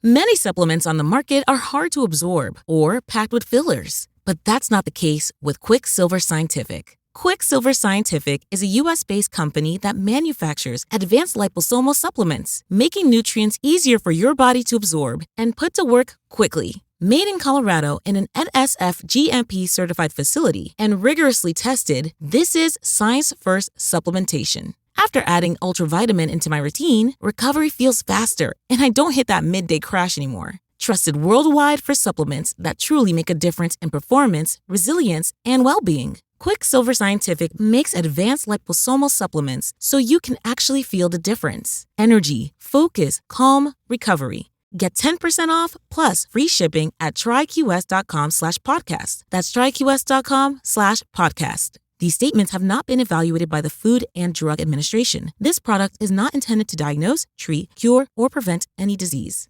Many supplements on the market are hard to absorb or packed with fillers, but that's not the case with Quicksilver Scientific. Quicksilver Scientific is a U.S.-based company that manufactures advanced liposomal supplements, making nutrients easier for your body to absorb and put to work quickly. Made in Colorado in an NSF GMP certified facility and rigorously tested, this is science-first supplementation. After adding ultravitamin into my routine, recovery feels faster and I don't hit that midday crash anymore. Trusted worldwide for supplements that truly make a difference in performance, resilience, and well-being. Quicksilver Scientific makes advanced liposomal supplements so you can actually feel the difference. Energy, focus, calm, recovery. Get 10% off plus free shipping at tryqs.com/podcast. That's tryqs.com/podcast. These statements have not been evaluated by the Food and Drug Administration. This product is not intended to diagnose, treat, cure, or prevent any disease.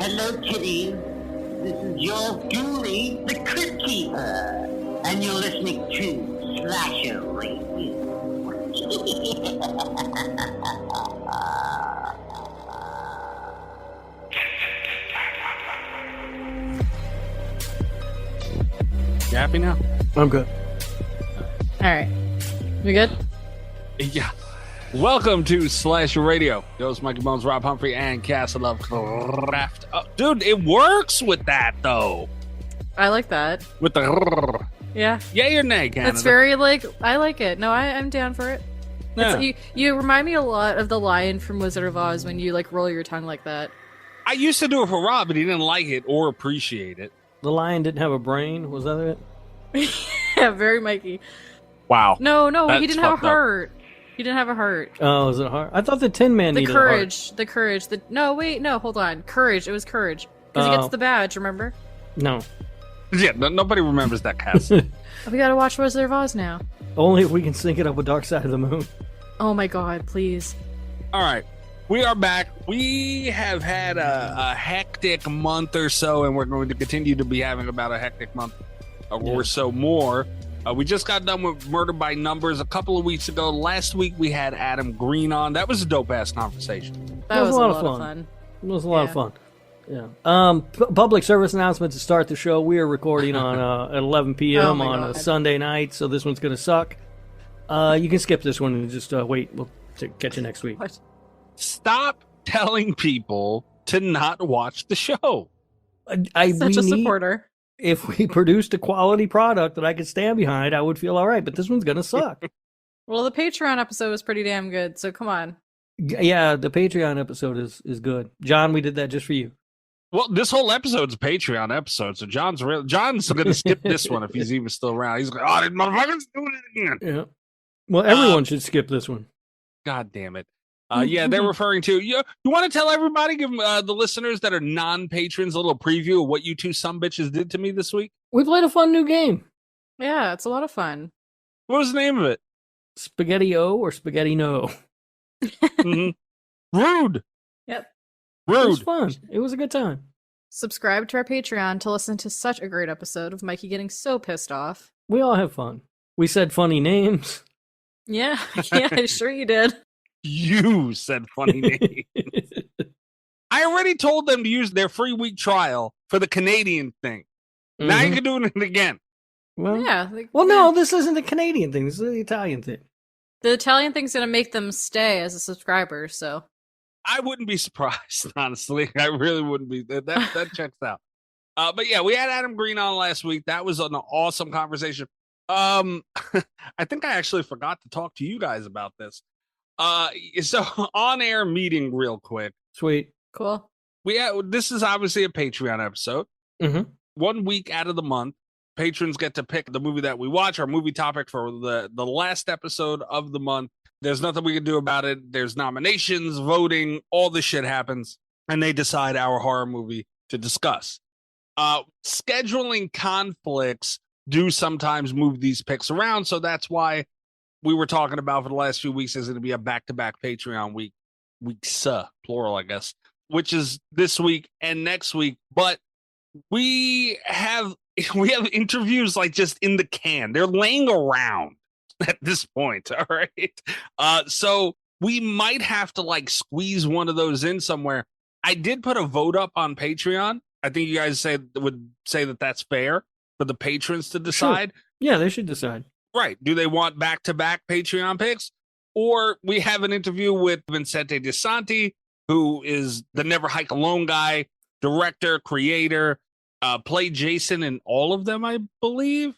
Hello, kitties. This is yours truly, the Crypt Keeper, and you're listening to Slasher Radio. You happy now? I'm good. All right. We good? Yeah. Welcome to Slasher Radio. Yo, it's Mikey Bones, Rob Humphrey, and Castle Lovecraft. Oh, dude, it works with that, though. I like that. With the... Yeah. Yay or nay, Canada? That's very, I like it. No, I'm down for it. Yeah. You remind me a lot of the lion from Wizard of Oz when you, roll your tongue like that. I used to do it for Rob, but he didn't like it or appreciate it. The lion didn't have a brain. Was that it? Yeah, very Mikey. Wow. No, That's he didn't have a fucked up. heart. He didn't have a heart. Oh, is it hard? I thought the Tin Man The needed courage. No, wait, no, hold on. Courage. It was courage. Because he gets the badge, remember? a heart. No. Yeah, nobody remembers that, Cass. We gotta watch Wizard of Oz now. Only if we can sync it up with Dark Side of the Moon. Oh my god, please. All right. We are back. We have had a hectic month or so, and we're going to continue to be having about a hectic month or so more. We just got done with Murder by Numbers a couple of weeks ago. Last week, we had Adam Green on. That was a dope-ass conversation. That was a lot of fun. It was a lot of fun. Yeah. Public service announcement to start the show. We are recording on at 11 p.m. on a Sunday night, so this one's going to suck. You can skip this one and just wait. We'll catch you next week. What? Stop telling people to not watch the show. Such a supporter. If we produced a quality product that I could stand behind, I would feel all right. But this one's going to suck. Well, the Patreon episode was pretty damn good, so come on. Yeah, the Patreon episode is good. John, we did that just for you. Well, this whole episode's a Patreon episode, so John's going to skip this one if he's even still around. He's like, oh, these motherfuckers doing it again. Yeah. Well, everyone should skip this one. God damn it. Yeah, they're referring to you want to tell everybody, give the listeners that are non-patrons a little preview of what you two sumbitches did to me this week? We played a fun new game. Yeah, it's a lot of fun. What was the name of it? Spaghetti-O or Spaghetti-No? Mm-hmm. Rude. Yep. Rude. It was fun. It was a good time. Subscribe to our Patreon to listen to such a great episode of Mikey getting so pissed off. We all have fun. We said funny names. Yeah, sure you did. You said funny names. I already told them to use their free week trial for the Canadian thing. Mm-hmm. Now you can do it again. Well, yeah. No, this isn't the Canadian thing. This is the Italian thing. The Italian thing's going to make them stay as a subscriber, so. I wouldn't be surprised, honestly. I really wouldn't be. That checks out. But yeah, we had Adam Green on last week. That was an awesome conversation. I think I actually forgot to talk to you guys about this. So on-air meeting real quick. Sweet. Cool. This is obviously a Patreon episode. Mm-hmm. 1 week out of the month, patrons get to pick the movie that we watch, our movie topic for the last episode of the month. There's nothing we can do about it. There's nominations, voting, all this shit happens, and they decide our horror movie to discuss. Scheduling conflicts do sometimes move these picks around, so that's why we were talking about for the last few weeks is going to be a back-to-back Patreon weeks, plural, I guess. which is this week and next week. But we have interviews like just in the can. They're laying around at this point. All right. So we might have to like squeeze one of those in somewhere. I did put a vote up on Patreon. I think you guys would say that that's fair for the patrons to decide. Sure. Yeah, they should decide. Right. Do they want back-to-back Patreon picks? Or we have an interview with Vincente DiSanti, who is the Never Hike Alone guy, director, creator, played Jason in all of them, I believe.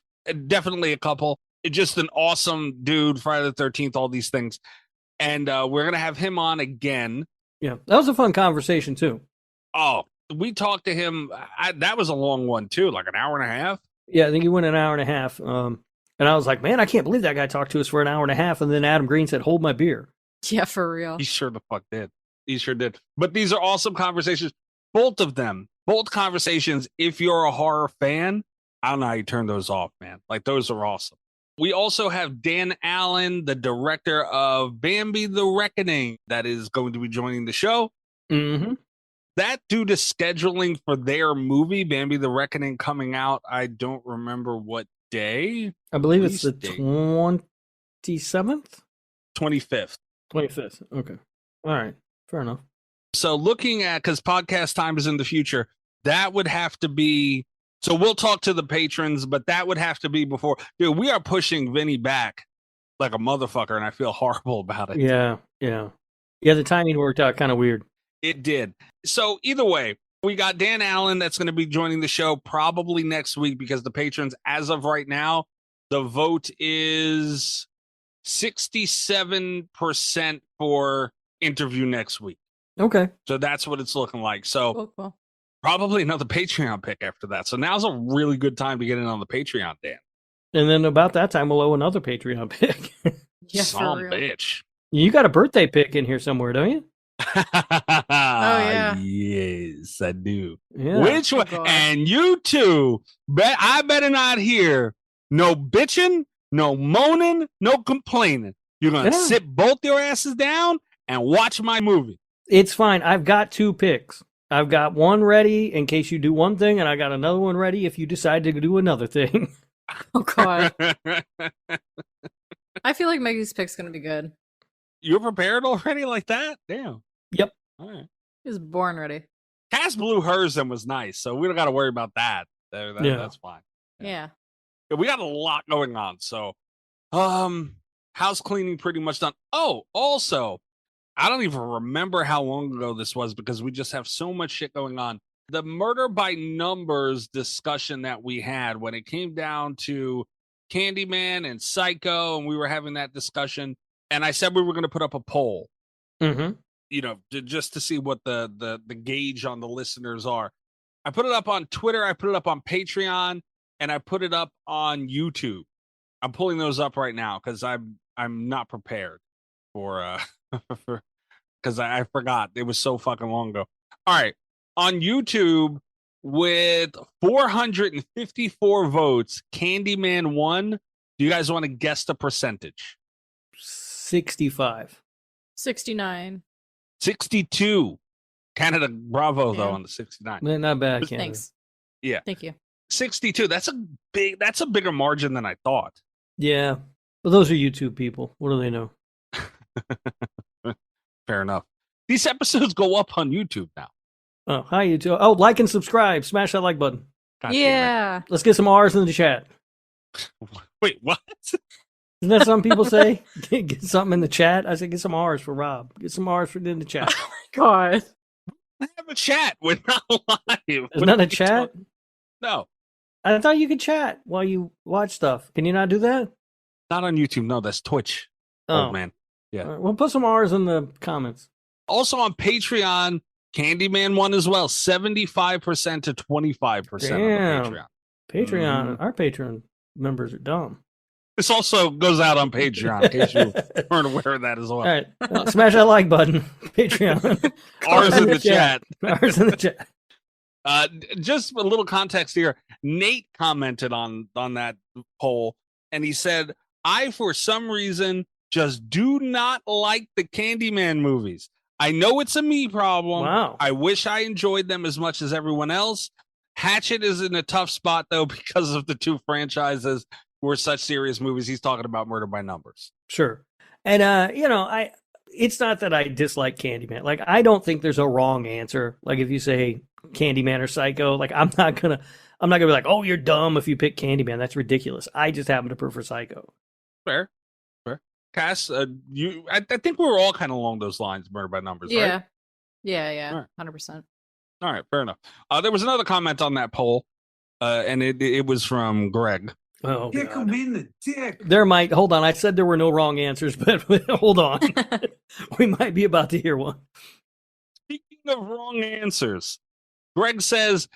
Definitely a couple. Just an awesome dude, Friday the 13th, all these things. And we're going to have him on again. Yeah, that was a fun conversation, too. Oh, we talked to him. That was a long one, too, like an hour and a half. Yeah, I think he went an hour and a half. And I was like, man, I can't believe that guy talked to us for an hour and a half. And then Adam Green said, hold my beer. Yeah, for real. He sure the fuck did. He sure did. But these are awesome conversations. Both of them. Both conversations. If you're a horror fan, I don't know how you turn those off, man. Like, those are awesome. We also have Dan Allen, the director of Bambi the Reckoning, that is going to be joining the show. Mm-hmm. That due to scheduling for their movie, Bambi the Reckoning, coming out, I don't remember what day. I believe it's the 27th? 25th. 25th. Okay. All right. Fair enough. So looking at, because podcast time is in the future, that would have to be, so we'll talk to the patrons, but that would have to be before. Dude, we are pushing Vinny back like a motherfucker, and I feel horrible about it. Yeah. Yeah, the timing worked out kind of weird. It did. So either way, we got Dan Allen that's going to be joining the show probably next week, because the patrons, as of right now, the vote is 67% for interview next week. Okay. So that's what it's looking like. So Cool. probably another Patreon pick after that. So now's a really good time to get in on the Patreon, Dan. And then about that time, we'll owe another Patreon pick. Yeah, Son for real. bitch. You got a birthday pick in here somewhere, don't you? yeah. Yes, I do. Yeah. Which one? God. And you two, I better not hear no bitching, no moaning, no complaining. You're going to sit both your asses down and watch my movie. It's fine. I've got two picks. I've got one ready in case you do one thing, and I got another one ready if you decide to do another thing. Oh, God. I feel like Maggie's pick's going to be good. You're prepared already like that? Damn. Yep. All right. He was born ready. Cass blew hers and was nice, so we don't got to worry about that. That's fine. Yeah. We got a lot going on. So, house cleaning pretty much done. Oh, also, I don't even remember how long ago this was because we just have so much shit going on. The murder by numbers discussion that we had when it came down to Candyman and Psycho, and we were having that discussion, and I said we were going to put up a poll. Mm-hmm. You know, just to see what the gauge on the listeners are. I put it up on Twitter, I put it up on Patreon, and I put it up on YouTube. I'm pulling those up right now because I'm not prepared for because I forgot. It was so fucking long ago. All right. On YouTube, with 454 votes, Candyman won. Do you guys want to guess the percentage? 65. 69. 62. Canada, bravo, though, Yeah. on the 69. Man, not bad, Canada. Thanks. Yeah. Thank you. 62. That's a bigger margin than I thought. Yeah. But those are YouTube people. What do they know? Fair enough. These episodes go up on YouTube now. Oh, hi, YouTube. Oh, like and subscribe. Smash that like button. God damn Yeah. Let's get some R's in the chat. it. Wait, what? Isn't that some people say? Get something in the chat. I said, get some R's for Rob. Get some R's for in the chat. God. I have a chat. We're not live. Is that a chat? No, I thought you could chat while you watch stuff. Can you not do that? not on YouTube. No, that's Twitch. Oh, man. Yeah. All right, well, put some R's in the comments. Also on Patreon, Candyman won as well. 75% to 25% Damn. on Patreon. Patreon, our Patreon members are dumb. This also goes out on Patreon, in case you weren't aware of that as well. All right, smash that like button. Patreon. R's in the chat. R's in the chat. Just a little context here. Nate commented on that poll, and he said, I, for some reason, just do not like the Candyman movies. I know it's a me problem. Wow. I wish I enjoyed them as much as everyone else. Hatchet is in a tough spot, though, because of the two franchises were such serious movies. He's talking about Murder by Numbers. Sure. And, it's not that I dislike Candyman. Like, I don't think there's a wrong answer. Like, if you say Candyman or Psycho, like, I'm not gonna be like, oh, you're dumb if you pick Candyman. That's ridiculous. I just happen to prefer Psycho. Fair. Cass, I think we were all kind of along those lines, Murder by Numbers, right? Yeah, 100%. All right, fair enough. There was another comment on that poll, and it was from Greg. Oh, Kick him in the dick. Hold on. I said there were no wrong answers, but hold on. We might be about to hear one. Speaking of wrong answers, Greg says,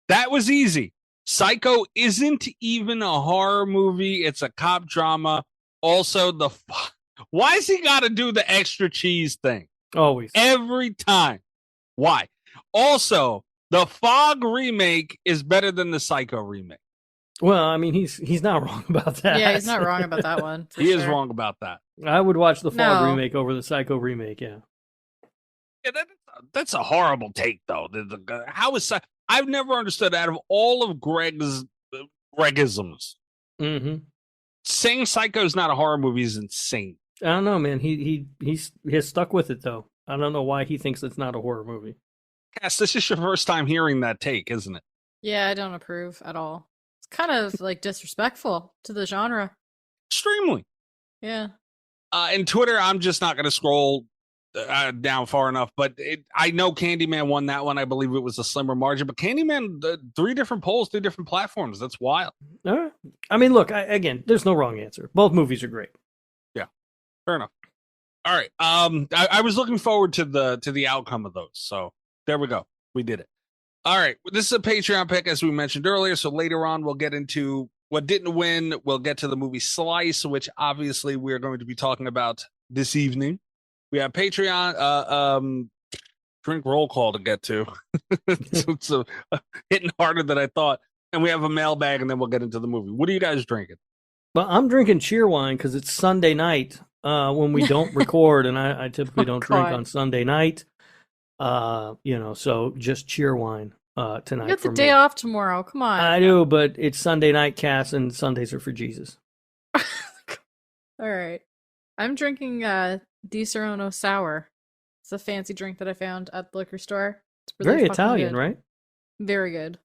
that was easy. Psycho isn't even a horror movie. It's a cop drama. Also, why has he got to do the extra cheese thing? Always. Every time. Why? Also, the Fog remake is better than the Psycho remake. Well, I mean, he's not wrong about that. Yeah, he's not wrong about that one. He is wrong about that. I would watch the Fog remake over the Psycho remake, yeah. Yeah, that's a horrible take, though. How is I've never understood, out of all of Gregisms, saying Psycho is not a horror movie is insane. I don't know, man. He's stuck with it, though. I don't know why he thinks it's not a horror movie. Cass, this is your first time hearing that take, isn't it? Yeah, I don't approve at all. It's kind of like disrespectful to the genre. Extremely. Yeah. In Twitter, I'm just not going to scroll down far enough, but I know Candyman won that one. I believe it was a slimmer margin, but Candyman, 3 different polls, 3 different platforms. That's wild. All right. I mean, look, again, there's no wrong answer. Both movies are great. Yeah, fair enough. All right. I was looking forward to the outcome of those. So there we go. We did it. All right. This is a Patreon pick, as we mentioned earlier. So later on, we'll get into what didn't win. We'll get to the movie Slice, which obviously we're going to be talking about this evening. We have Patreon, drink roll call to get to. it's hitting harder than I thought. And we have a mailbag, and then we'll get into the movie. What are you guys drinking? Well, I'm drinking cheer wine because it's Sunday night when we don't record, and I typically don't drink on Sunday night. So just cheer wine tonight. You got the day off tomorrow. Come on. I do, but it's Sunday night, Cass, and Sundays are for Jesus. All right. I'm drinking DiSanti Sour. It's a fancy drink that I found at the liquor store. It's really very Italian, good. Right? Very good.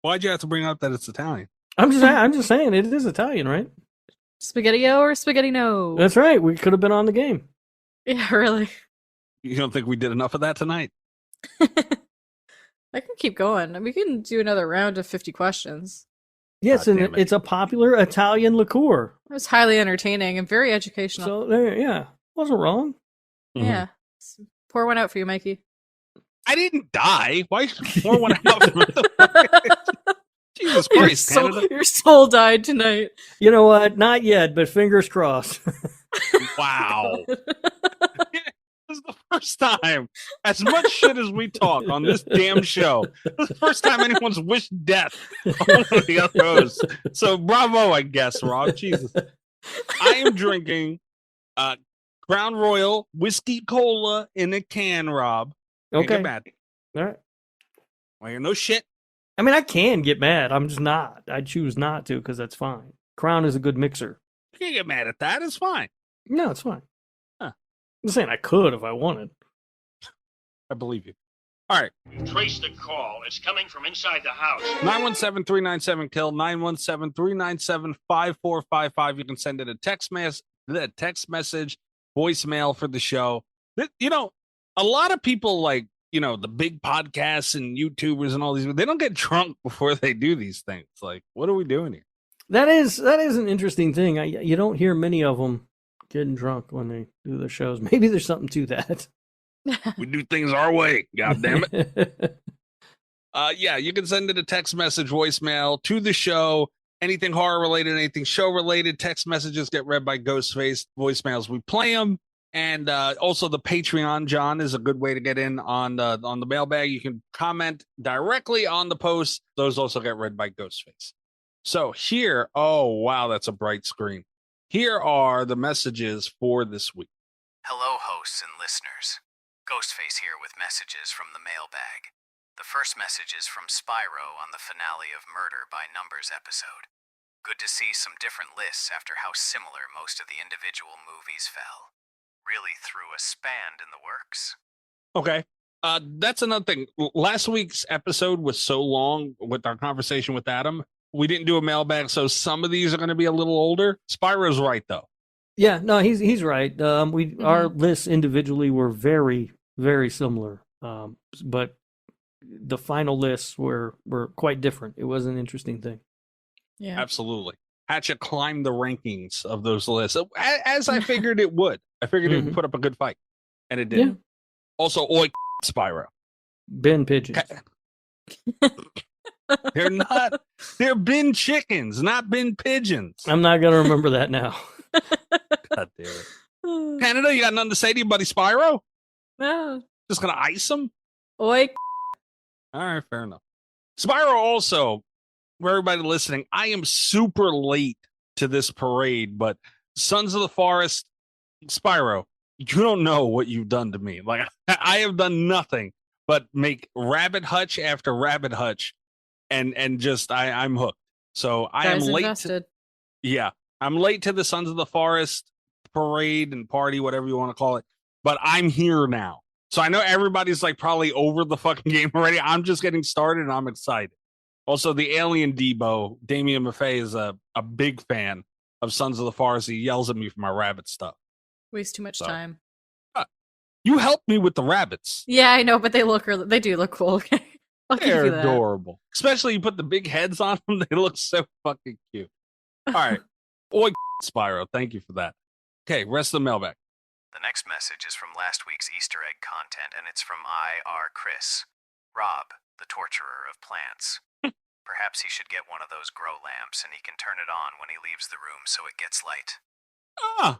Why'd you have to bring up that it's Italian? I'm just saying it is Italian, right? Spaghetti-o or spaghetti-no? That's right. We could have been on the game. Yeah, really. You don't think we did enough of that tonight? I can keep going. We can do another round of 50 questions. Yes, and it's a popular Italian liqueur. It was highly entertaining and very educational. So there, wasn't wrong. Yeah. Pour one out for you, Mikey. I didn't die. Why pour one out for me? Jesus Christ, your soul died tonight. You know what? Not yet, but fingers crossed. Wow. This is the first time, as much shit as we talk on this damn show, this is the first time anyone's wished death on one of the other hosts. So bravo, I guess, Rob. Jesus. I am drinking Crown Royal whiskey cola in a can, Rob. Okay. Get mad. All right. Well, you're no shit. I mean, I can get mad. I'm just not. I choose not to because that's fine. Crown is a good mixer. You can't get mad at that. It's fine. No, it's fine. Huh. I'm saying I could if I wanted. I believe you. All right. Trace the call. It's coming from inside the house. 917-397-KILL, 917-397-5455. You can send it a text message, voicemail for the show. You know, a lot of people like, you know, the big podcasts and YouTubers and all these, they don't get drunk before they do these things. Like, what are we doing here? That is an interesting thing. You don't hear many of them getting drunk when they do their shows. Maybe there's something to that. We do things our way. God damn it. Yeah, you can send it a text message, voicemail to the show. Anything horror related, anything show related, text messages get read by Ghostface. Voicemails, we play them. And also the Patreon, John, is a good way to get in on the mailbag. You can comment directly on the post. Those also get read by Ghostface. So here, oh, wow, that's a bright screen. Here are the messages for this week. Hello, hosts and listeners. Ghostface here with messages from the mailbag. The first message is from Spyro on the finale of Murder by Numbers episode. Good to see some different lists after how similar most of the individual movies fell. Really threw a span in the works. Okay. That's another thing. Last week's episode was so long with our conversation with Adam. We didn't do a mailbag, so some of these are going to be a little older. Spyro's right, though. Yeah, no, he's right. Our lists individually were very, very similar, but the final lists were quite different. It was an interesting thing. Yeah, Absolutely. Hatchet climbed the rankings of those lists, as I figured it would. I figured it would put up a good fight, and it did. Yeah. Also, oi, Spyro. Ben pigeons. They're not. They're bin chickens, not bin pigeons. I'm not gonna remember that now. God damn it. Canada, you got nothing to say to your buddy Spyro? No. Just gonna ice him? Oi. All right, fair enough. Spyro also, for everybody listening, I am super late to this parade, but Sons of the Forest, Spyro, you don't know what you've done to me. Like, I have done nothing but make rabbit hutch after rabbit hutch, and just I'm hooked. So I am late. Yeah, I'm late to the Sons of the Forest parade and party, whatever you want to call it. But I'm here now. So I know everybody's like probably over the fucking game already. I'm just getting started and I'm excited. Also, the alien Debo, Damien Maffei, is a big fan of Sons of the Forest. He yells at me for my rabbit stuff. Waste too much time. You helped me with the rabbits. Yeah, I know, but they do look cool. Okay. I'll give They're you that. adorable. Especially you put the big heads on them. They look so fucking cute. All right. Oi, Spyro. Thank you for that. Okay, rest of the mailbag. The next message is from last week's Easter egg content, and it's from I.R. Chris. Rob, the torturer of plants. Perhaps he should get one of those grow lamps, and he can turn it on when he leaves the room so it gets light. Ah.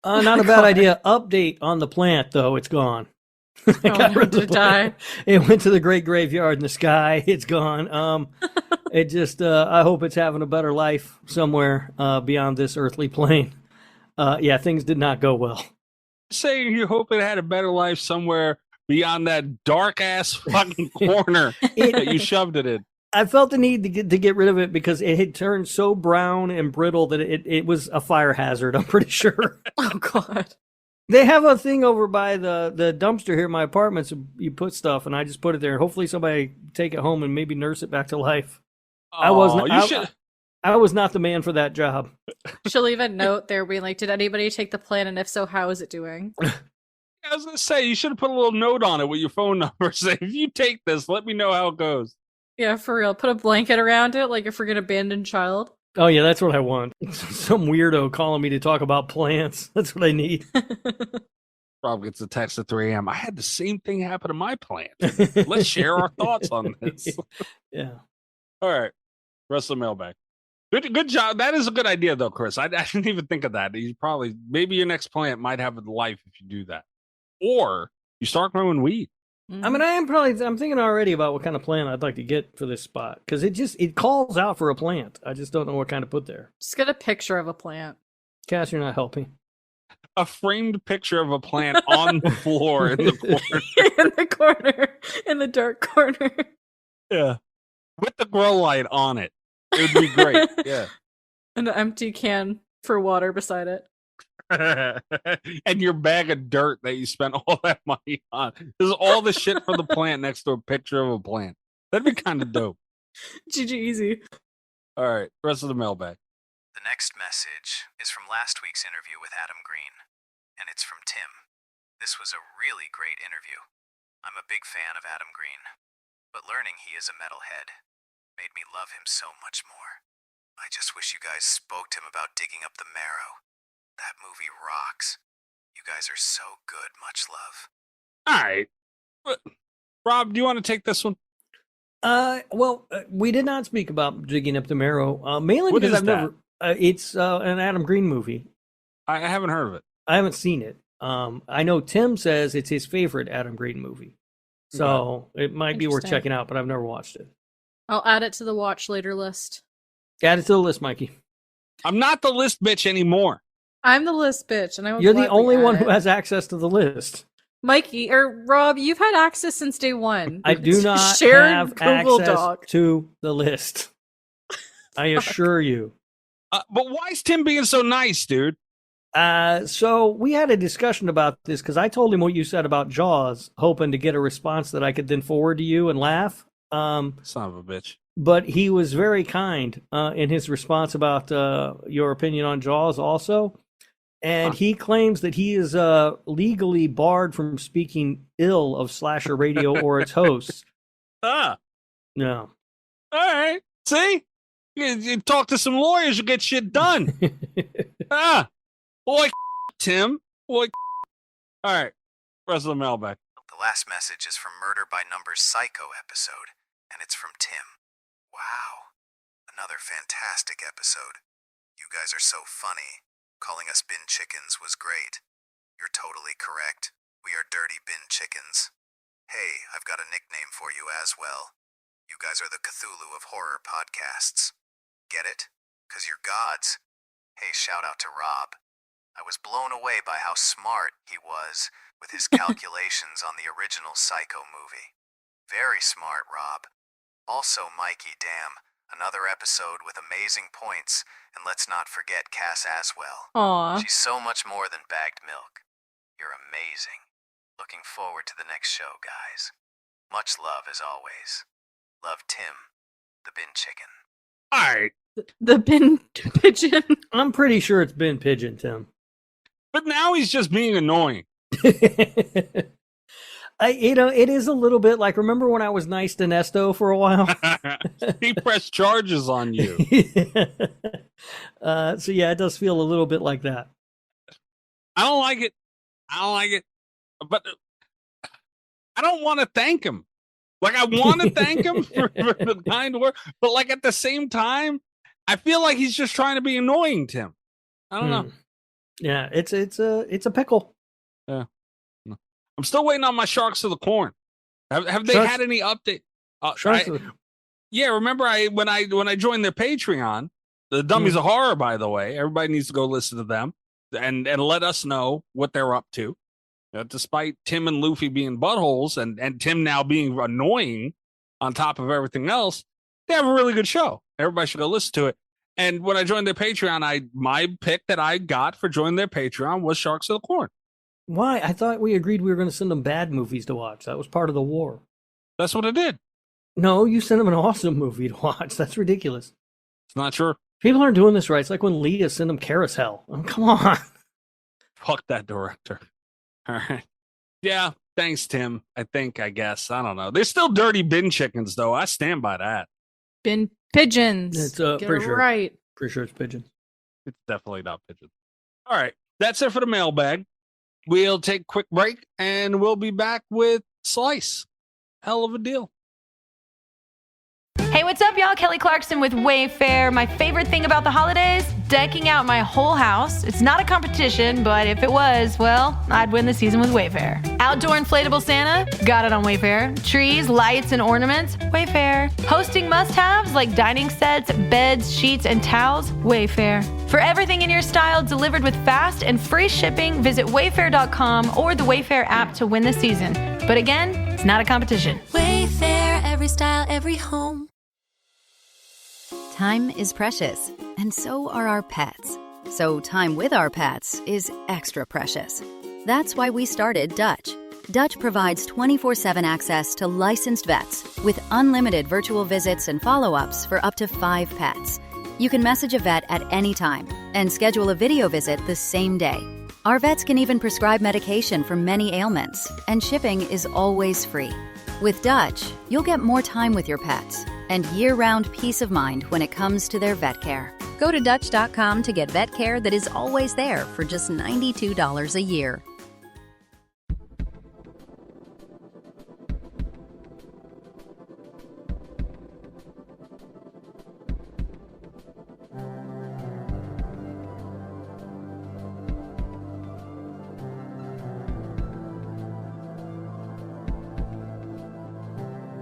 Not a bad idea. Update on the plant, though. It's gone. Did it die? It went to the great graveyard in the sky. It's gone. It just, I hope it's having a better life somewhere beyond this earthly plane. Yeah, things did not go well. Saying you hope it had a better life somewhere beyond that dark ass fucking corner that you shoved it in. I felt the need to get rid of it because it had turned so brown and brittle that it was a fire hazard, I'm pretty sure. Oh, God. They have a thing over by the dumpster here in my apartment, so you put stuff, and I just put it there. Hopefully somebody take it home and maybe nurse it back to life. I was not the man for that job. She'll leave a note there being like, did anybody take the plan, and if so, how is it doing? I was going to say, you should have put a little note on it with your phone number. Say, if you take this, let me know how it goes. Yeah, for real. Put a blanket around it like if we're an abandoned child. Oh, yeah, that's what I want. Some weirdo calling me to talk about plants. That's what I need. Rob gets a text at 3 a.m. I had the same thing happen to my plant. Let's share our thoughts on this. Yeah. All right. Rest of the mailbag. Good job. That is a good idea, though, Chris. I didn't even think of that. Maybe your next plant might have a life if you do that. Or you start growing weed. I mean, I'm thinking already about what kind of plant I'd like to get for this spot because it calls out for a plant. I just don't know what kind to put there. Just get a picture of a plant. Cass, you're not helping. A framed picture of a plant on the floor in the corner. In the corner. In the dark corner. Yeah. With the grow light on it. It would be great. Yeah. An empty can for water beside it. And your bag of dirt that you spent all that money on. There's all the shit for the plant next to a picture of a plant. That'd be kind of dope. GG easy. All right, rest of the mailbag. The next message is from last week's interview with Adam Green, and it's from Tim. This was a really great interview. I'm a big fan of Adam Green, but learning he is a metalhead made me love him so much more. I just wish you guys spoke to him about digging up the marrow. That movie rocks. You guys are so good. Much love. All right. Rob, do you want to take this one? We did not speak about digging up the marrow, mainly What because is I've that? never. It's an Adam Green movie. I haven't heard of it. I haven't seen it. I know Tim says it's his favorite Adam Green movie, so it might be worth Interesting. checking out. But I've never watched it. I'll add it to the watch later list. Add it to the list, Mikey. I'm not the list bitch anymore. I'm the list bitch, and I will You're the gladly only add one it. who has access to the list. Mikey or Rob, you've had access since day one. I do not Shared have Google access Doc. to the list. I assure you. But why is Tim being so nice, dude? So we had a discussion about this because I told him what you said about Jaws, hoping to get a response that I could then forward to you and laugh. Son of a bitch. But he was very kind in his response about your opinion on Jaws also. And he claims that he is legally barred from speaking ill of Slasher Radio or its hosts. No. All right. See? You talk to some lawyers, you get shit done. Boy, Tim. Boy. All right. Rest of the mailbag. The last message is from Murder by Numbers Psycho episode, and it's from Tim. Wow. Another fantastic episode. You guys are so funny. Calling us bin chickens was great. You're totally correct. We are dirty bin chickens. Hey, I've got a nickname for you as well. You guys are the Cthulhu of horror podcasts. Get it? 'Cause you're gods. Hey, shout out to Rob. I was blown away by how smart he was with his calculations on the original Psycho movie. Very smart, Rob. Also, Mikey, damn, another episode with amazing points, and let's not forget Cass Aswell. Aw. She's so much more than bagged milk. You're amazing. Looking forward to the next show, guys. Much love as always. Love, Tim, the bin chicken. All right. The bin pigeon. I'm pretty sure it's been Pigeon, Tim. But now he's just being annoying. It is a little bit like, remember when I was nice to Nesto for a while? He pressed charges on you. So yeah, it does feel a little bit like that. I don't like it. But I don't want to thank him. Like, I want to thank him for the kind work, but like at the same time, I feel like he's just trying to be annoying, Tim. I don't know. Yeah, it's a pickle. Yeah. I'm still waiting on my Sharks of the Corn. Have they had any update? Yeah, remember when I joined their Patreon, the Dummies of Horror, by the way, everybody needs to go listen to them and let us know what they're up to. Despite Tim and Luffy being buttholes and Tim now being annoying on top of everything else, they have a really good show. Everybody should go listen to it. And when I joined their Patreon, my pick that I got for joining their Patreon was Sharks of the Corn. Why? I thought we agreed we were going to send them bad movies to watch. That was part of the war. That's what I did. No, you sent them an awesome movie to watch. That's ridiculous. It's not true. People aren't doing this right. It's like when Leah sent them Carousel. Oh, come on. Fuck that director. All right. Yeah. Thanks, Tim. I guess. I don't know. They're still dirty bin chickens, though. I stand by that. Bin pigeons. It's Get pretty it sure. right. Pretty sure it's pigeon. It's definitely not pigeon. All right. That's it for the mailbag. We'll take a quick break and we'll be back with Slice. Hell of a deal. Hey, what's up, y'all? Kelly Clarkson with Wayfair. My favorite thing about the holidays? Decking out my whole house. It's not a competition, but if it was, well, I'd win the season with Wayfair. Outdoor inflatable Santa? Got it on Wayfair. Trees, lights, and ornaments? Wayfair. Hosting must-haves like dining sets, beds, sheets, and towels? Wayfair. For everything in your style delivered with fast and free shipping, visit wayfair.com or the Wayfair app to win the season. But again, it's not a competition. Wayfair, every style, every home. Time is precious, and so are our pets. So time with our pets is extra precious. That's why we started Dutch. Dutch provides 24/7 access to licensed vets with unlimited virtual visits and follow-ups for up to 5 pets. You can message a vet at any time and schedule a video visit the same day. Our vets can even prescribe medication for many ailments, and shipping is always free. With Dutch, you'll get more time with your pets and year-round peace of mind when it comes to their vet care. Go to Dutch.com to get vet care that is always there for just $92 a year.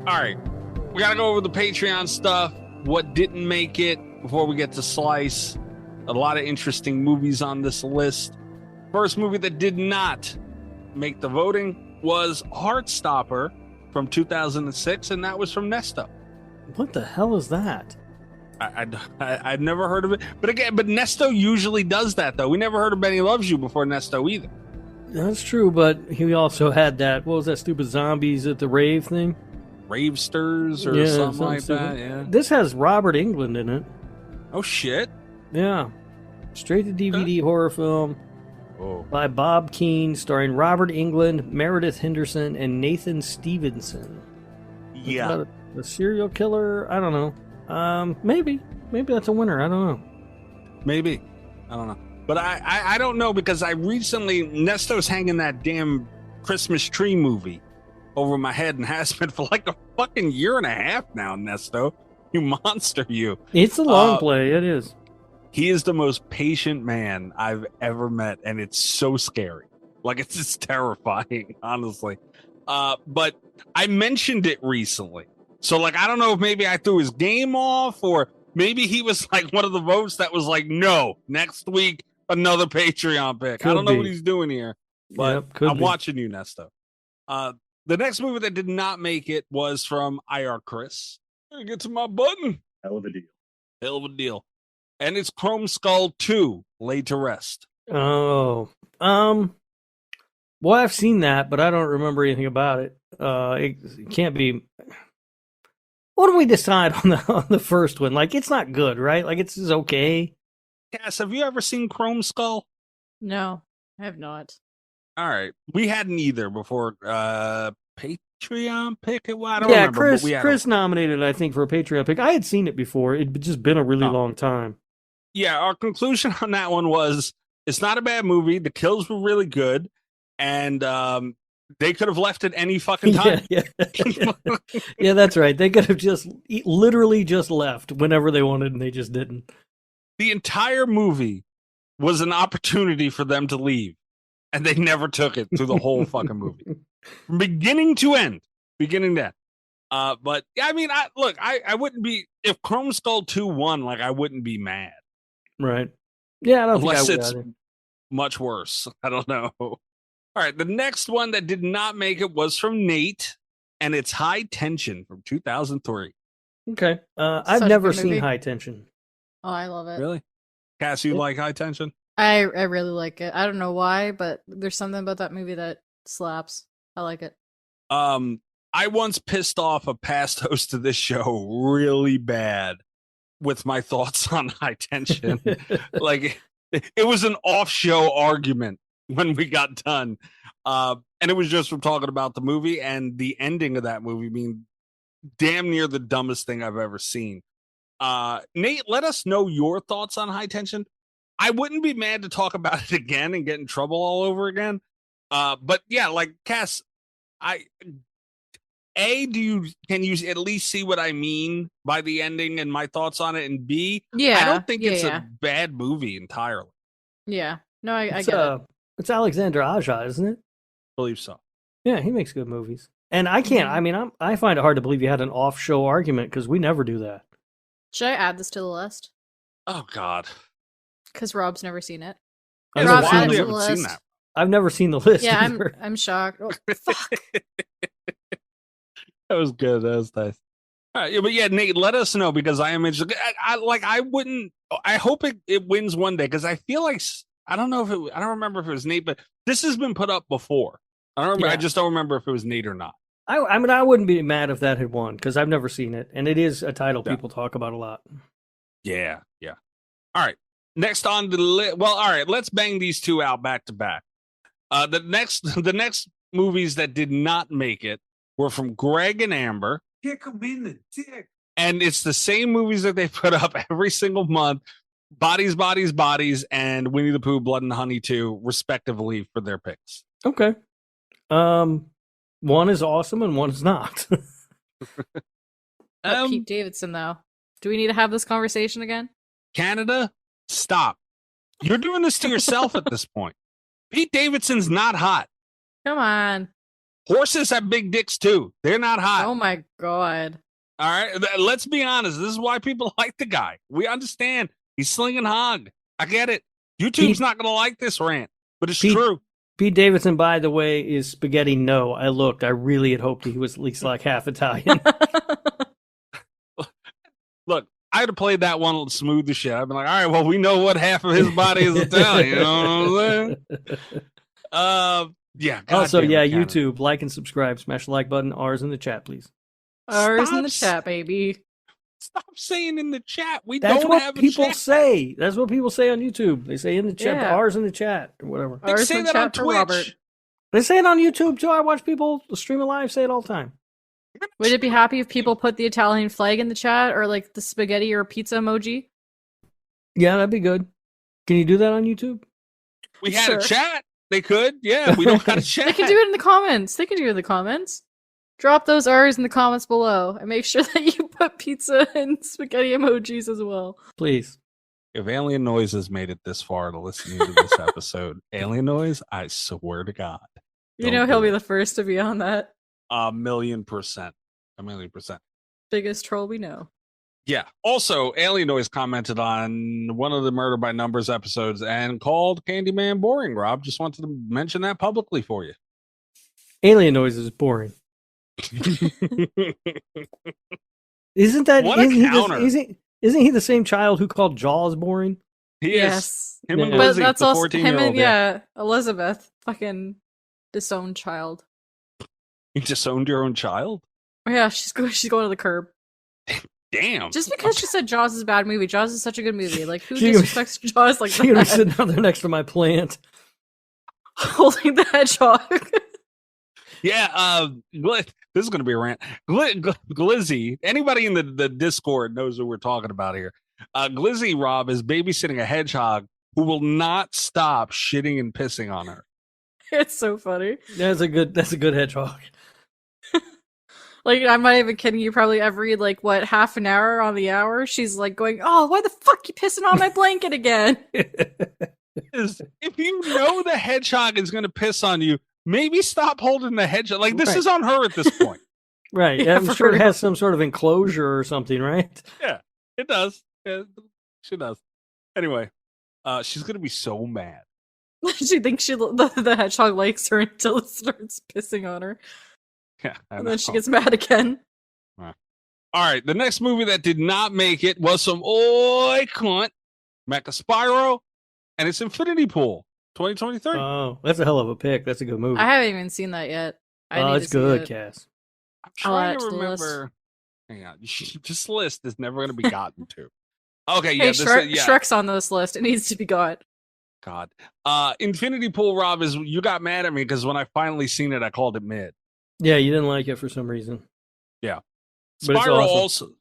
All right. We got to go over the Patreon stuff. What didn't make it before we get to Slice. A lot of interesting movies on this list. First movie that did not make the voting was Heartstopper from 2006, and that was from Nesto. What the hell is that? I'd never heard of it. But Nesto usually does that, though. We never heard of Benny Loves You before Nesto either. That's true, but he also had that, what was that stupid zombies at the rave thing? Ravesters or something like stupid. that, yeah. This has Robert Englund in it. Oh, shit. Yeah. Straight to DVD horror film by Bob Keane, starring Robert Englund, Meredith Henderson, and Nathan Stevenson. Yeah. About a serial killer? I don't know. Maybe that's a winner. I don't know. Maybe. I don't know. But I don't know, because I recently, Nesto's hanging that damn Christmas tree movie over my head and has been for like a fucking year and a half now, Nesto. You monster, you. It's a long play. It is. He is the most patient man I've ever met, and it's so scary. Like, it's just terrifying, honestly. But I mentioned it recently. So, like, I don't know if maybe I threw his game off, or maybe he was like one of the votes that was like, no, next week, another Patreon pick. I don't know what he's doing here, but I'm watching you, Nesto. The next movie that did not make it was from IR Chris. Let me get to my button. Hell of a deal. Hell of a deal. And it's Chrome Skull 2, Laid to Rest. Oh. Well, I've seen that, but I don't remember anything about it. It can't be. What do we decide on the first one? Like, it's not good, right? Like, it's just okay. Cass, have you ever seen Chrome Skull? No, I have not. All right. We hadn't either before Patreon pick. Well, I don't remember. Chris nominated, I think, for a Patreon pick. I had seen it before. It'd just been a really long time. Yeah, our conclusion on that one was it's not a bad movie. The kills were really good, and they could have left at any fucking time. Yeah, that's right. They could have literally just left whenever they wanted, and they just didn't. The entire movie was an opportunity for them to leave, and they never took it through the whole fucking movie. From beginning to end. But yeah, I mean, I wouldn't be, if Chrome Skull 2 won, like, I wouldn't be mad. Right. Yeah, I don't Unless think I it's would. much worse. I don't know. All right, the next one that did not make it was from Nate, and it's High Tension from 2003. Okay. I've never seen High Tension. Oh, I love it. Really? Cass, you like High Tension? I really like it. I don't know why, but there's something about that movie that slaps. I like it. I once pissed off a past host of this show really bad with my thoughts on High Tension. Like, it was an off-show argument when we got done. And it was just from talking about the movie and the ending of that movie being damn near the dumbest thing I've ever seen. Nate, let us know your thoughts on High Tension. I wouldn't be mad to talk about it again and get in trouble all over again. But yeah, like, Cass, can you at least see what I mean by the ending and my thoughts on it? And B, I don't think it's a bad movie entirely. Yeah. No, I get it. It's Alexander Aja, isn't it? I believe so. Yeah, he makes good movies. And I can't, I mean, I find it hard to believe you had an off-show argument, because we never do that. Should I add this to the list? Oh, God. Because Rob's never seen it. Rob, add it to the list. Seen that. I've never seen the list. Yeah, either. I'm shocked. Oh, fuck. That was good. That was nice. All right, yeah, but yeah, Nate, let us know, because I am interested. I hope it wins one day, because I feel like, I don't remember if it was Nate, but this has been put up before. I don't remember. Yeah. I just don't remember if it was Nate or not. I mean, I wouldn't be mad if that had won, because I've never seen it, and it is a title people talk about a lot. Yeah. All right. Next on the list. Well, all right. Let's bang these two out back to back. The next movies that did not make it were from Greg and Amber. Kick them in the dick. And it's the same movies that they put up every single month. Bodies, Bodies, Bodies, and Winnie the Pooh, Blood and Honey 2, respectively, for their picks. Okay. One is awesome and one is not. Pete Davidson, though. Do we need to have this conversation again? Canada, stop. You're doing this to yourself at this point. Pete Davidson's not hot. Come on. Horses have big dicks, too. They're not hot. Oh, my God. All right. Let's be honest. This is why people like the guy. We understand. He's slinging hog. I get it. YouTube's not going to like this rant, but it's true. Pete Davidson, by the way, is spaghetti. No, I looked. I really had hoped he was at least like half Italian. Look, I'd have played that one smooth as shit. I'd been like, all right, well, we know what half of his body is Italian. You know what I'm saying? Yeah. Also, goddamn yeah, it, Canada. YouTube, like and subscribe. Smash the like button. R's in the chat, please. R's in the chat, baby. Stop saying in the chat. That's don't what have a people chat. say. That's what people say on YouTube. They say in the chat, Yeah. R's in the chat, or whatever. They R's say in the that on chat for Twitch. Robert. They say it on YouTube, too. I watch people stream it live say it all the time. Would it be happy if people put the Italian flag in the chat or like the spaghetti or pizza emoji? Yeah, that'd be good. Can you do that on YouTube? We had Sure. a chat. They could. Yeah, we don't have a chat. They can do it in the comments. They can do it in the comments. Drop those R's in the comments below and make sure that you put pizza and spaghetti emojis as well. Please. If Alien Noise has made it this far to listening to this episode, Alien Noise, I swear to God. You know he'll be the first to be on that. 1,000,000%. 1,000,000%. Biggest troll we know. Yeah. Also, Alien Noise commented on one of the Murder by Numbers episodes and called Candyman boring, Rob. Just wanted to mention that publicly for you. Alien Noise is boring. Isn't that What a counter. Isn't he the same child who called Jaws boring? He Yes. is. Him and Yeah. But Lizzie, that's the also 14-year-old. him and Elizabeth, fucking disowned child. You disowned your own child? Oh, yeah, she's going to the curb. Damn. Just because she said Jaws is a bad movie, Jaws is such a good movie. Like, who She- disrespects Jaws like She's gonna be that? sitting out there next to my plant. Holding the hedgehog. Yeah, this is going to be a rant. Glizzy, anybody in the Discord knows what we're talking about here. Glizzy Rob is babysitting a hedgehog who will not stop shitting and pissing on her. It's so funny. That's a good hedgehog. Like, I'm not even kidding you. Probably every, like, what, half an hour on the hour, she's like going, oh, why the fuck you pissing on my blanket again? If you know the hedgehog is going to piss on you, maybe stop holding the hedgehog. Like, this Right. is on her at this point. Right. Yeah, I'm for sure it real. has some sort of enclosure or something, right? Yeah, it does. Yeah, she does. Anyway, she's going to be so mad. She thinks the hedgehog likes her until it starts pissing on her. Yeah, I And then she know. gets mad again. All right, the next movie that did not make it was some oi cunt, Mecha Spyro, and it's Infinity Pool 2023. Oh, that's a hell of a pick. That's a good movie. I haven't even seen that yet. I Oh, need it's to see good, it. Cass. I'm I'll trying add to it to the list. remember. Hang on, this list is never going to be gotten to. Okay, yeah, Hey, this Shrek, is, yeah. Shrek's on this list. It needs to be got. God, Infinity Pool, Rob, is you got mad at me because when I finally seen it, I called it mid. Yeah, you didn't like it for some reason. Yeah, But it's awesome.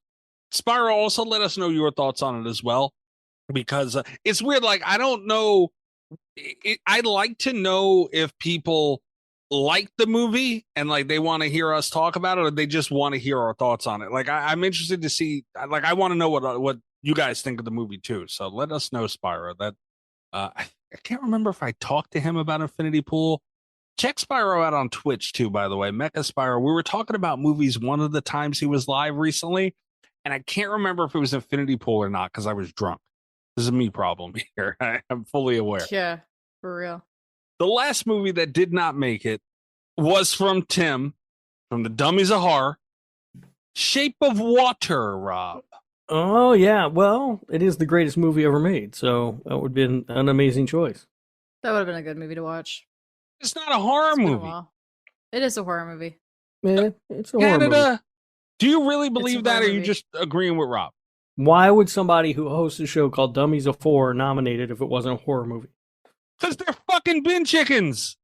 Spyro also let us know your thoughts on it as well, because it's weird. Like, I don't know. I'd like to know if people like the movie and like they want to hear us talk about it, or they just want to hear our thoughts on it. Like, I'm interested to see. Like, I want to know what you guys think of the movie too. So let us know, Spyro. That I can't remember if I talked to him about Infinity Pool. Check Spyro out on Twitch too, by the way. Mecha Spyro. We were talking about movies one of the times he was live recently, and I can't remember if it was Infinity Pool or not because I was drunk. This is a me problem here. I'm fully aware. Yeah, for real. The last movie that did not make it was from Tim, from the Dummies of Horror, Shape of Water, Rob. Oh, yeah. Well, it is the greatest movie ever made, so that would be an amazing choice. That would have been a good movie to watch. It's not a horror It's been a movie. while. It is a horror movie. Yeah, it's a horror Canada, movie. do you really a believe that, or horror are you movie. just agreeing with Rob? Why would somebody who hosts a show called Dummies of Four nominate it if it wasn't a horror movie? Because they're fucking bin chickens.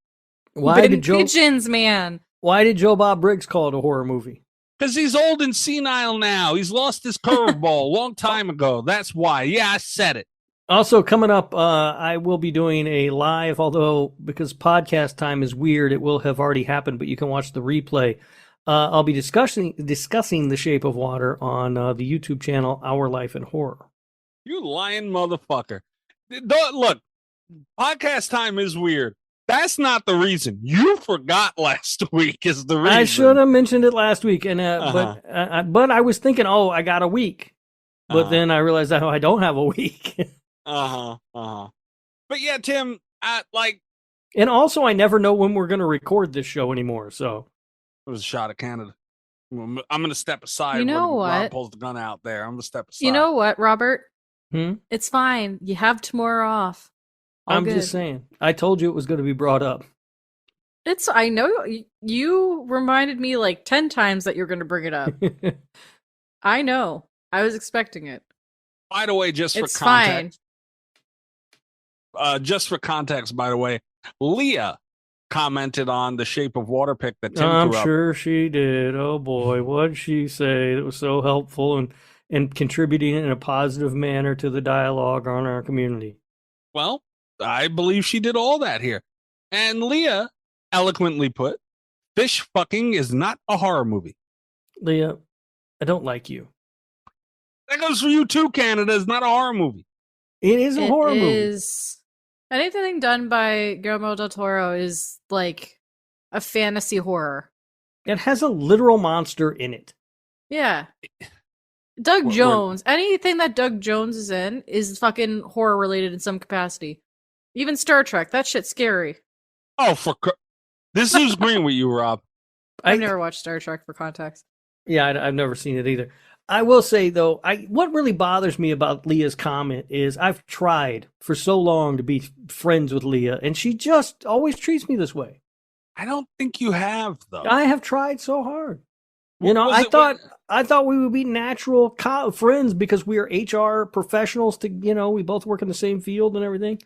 Why Bin did Joe pigeons, man. Bob Briggs call it a horror movie? Because he's old and senile now. He's lost his curveball a long time ago. That's why. Yeah, I said it. Also, coming up, I will be doing a live, although because podcast time is weird, it will have already happened, but you can watch the replay. I'll be discussing The Shape of Water on the YouTube channel Our Life in Horror. You lying motherfucker. Look, podcast time is weird. That's not the reason. You forgot last week is the reason. I should have mentioned it last week, and Uh-huh. but I was thinking, I got a week, but Uh-huh. then I realized I don't have a week. But yeah, Tim, like, And also, I never know when we're going to record this show anymore. So It was a shot at Canada. I'm going to step aside You know when what? Rob pulls the gun out there. I'm going to step aside. You know what, Robert? Hmm? It's fine. You have tomorrow off. All I'm good. just saying. I told you it was going to be brought up. I know you reminded me like 10 times that you're going to bring it up. I know. I was expecting it. By the way, just It's for context, by the way, Leah commented on the Shape of Water pick that Tim I'm threw up. sure she did. Oh boy, what'd she say? It was so helpful and contributing in a positive manner to the dialogue on our community. Well, I believe she did all that here. And Leah eloquently put, fish fucking is not a horror movie. Leah, I don't like you. That goes for you too, Canada. It's not a horror movie. It is a horror movie. Is anything done by Guillermo del Toro is like a fantasy horror. It has a literal monster in it. Yeah. Doug Jones. Anything that Doug Jones is in is fucking horror related in some capacity. Even Star Trek. That shit's scary. Oh, this is agreeing with you, Rob. I've never watched Star Trek for context. Yeah, I've never seen it either. I will say, though, what really bothers me about Leah's comment is I've tried for so long to be friends with Leah, and she just always treats me this way. I don't think you have, though. I have tried so hard. You know, I thought we would be natural friends because we are HR professionals. We both work in the same field and everything.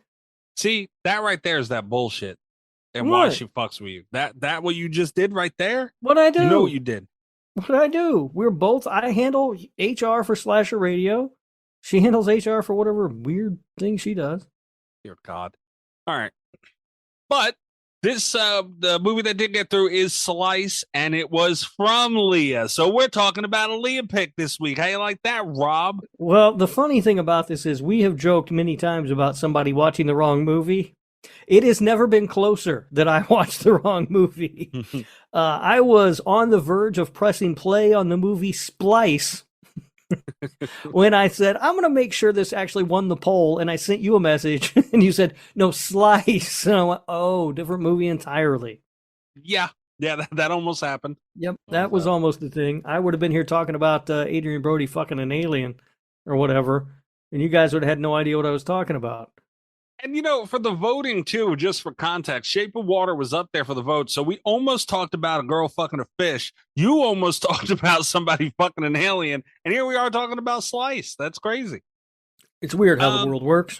See, that right there is that bullshit, and What? why she fucks with you. That what you just did right there. What I do? You know what you did. What I do? We're both. I handle HR for Slasher Radio. She handles HR for whatever weird thing she does. Dear God. All right, but this the movie that did get through is Slice, and it was from Leah. So we're talking about a Leah pick this week. How you like that, Rob? Well, the funny thing about this is we have joked many times about somebody watching the wrong movie. It has never been closer that I watched the wrong movie. I was on the verge of pressing play on the movie Splice when I said, I'm going to make sure this actually won the poll. And I sent you a message and you said, no, Slice. And I went, oh, different movie entirely. Yeah, that almost happened. Yep, that was almost the thing. I would have been here talking about Adrian Brody fucking an alien or whatever. And you guys would have had no idea what I was talking about. And, for the voting, too, just for context, Shape of Water was up there for the vote. So we almost talked about a girl fucking a fish. You almost talked about somebody fucking an alien. And here we are talking about Slice. That's crazy. It's weird how the world works.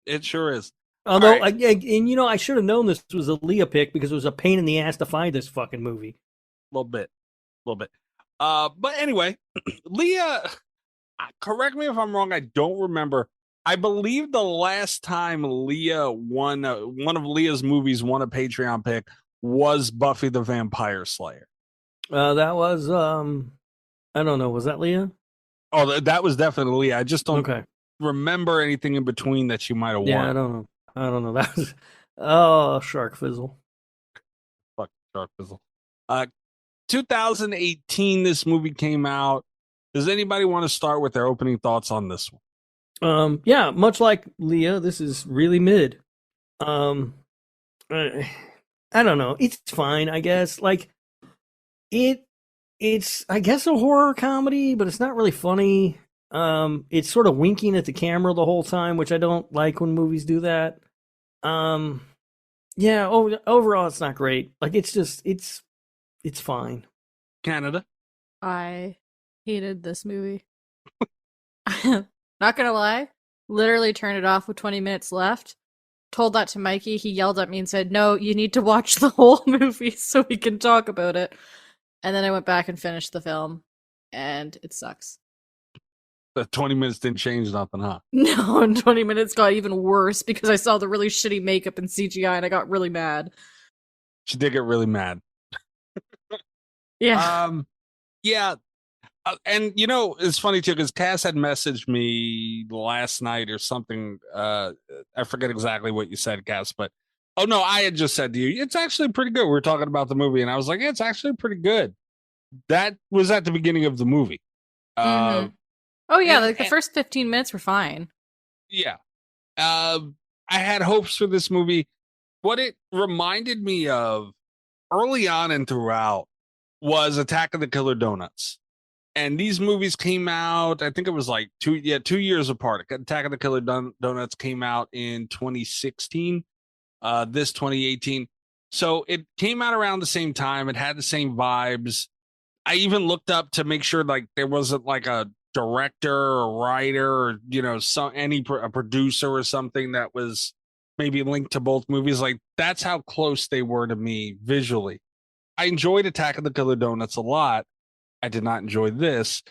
It sure is. Although, right. I should have known this was a Leah pick because it was a pain in the ass to find this fucking movie. A little bit. But anyway, Leah, correct me if I'm wrong. I don't remember. I believe the last time Leah won, one of Leah's movies won a Patreon pick was Buffy the Vampire Slayer. That was, I don't know. Was that Leah? Oh, that was definitely Leah. I just don't remember anything in between that she might have won. Yeah, I don't know. That was, Shark Fizzle. Fuck Shark Fizzle. 2018, this movie came out. Does anybody want to start with their opening thoughts on this one? Yeah, much like Leah, this is really mid. I don't know. It's fine, I guess. Like, it's I guess a horror comedy, but it's not really funny. It's sort of winking at the camera the whole time, which I don't like when movies do that. Yeah, overall it's not great. Like, it's just it's fine. Canada. I hated this movie. Not gonna lie, literally turned it off with 20 minutes left. Told that to Mikey. He yelled at me and said, no, you need to watch the whole movie so we can talk about it. And then I went back and finished the film, and it sucks. The 20 minutes didn't change nothing, huh? No, and 20 minutes got even worse because I saw the really shitty makeup and CGI and I got really mad. She did get really mad. Yeah. Yeah. And, it's funny, too, because Cass had messaged me last night or something. I forget exactly what you said, Cass, but, oh, no, I had just said to you, it's actually pretty good. We were talking about the movie, and I was like, yeah, it's actually pretty good. That was at the beginning of the movie. Oh, yeah, the first 15 minutes were fine. Yeah. I had hopes for this movie. What it reminded me of early on and throughout was Attack of the Killer Donuts. And these movies came out, I think it was like 2 years apart. Attack of the Killer Donuts came out in 2016, this 2018. So it came out around the same time. It had the same vibes. I even looked up to make sure like there wasn't like a director or writer or, a producer or something that was maybe linked to both movies. Like that's how close they were to me visually. I enjoyed Attack of the Killer Donuts a lot. I did not enjoy this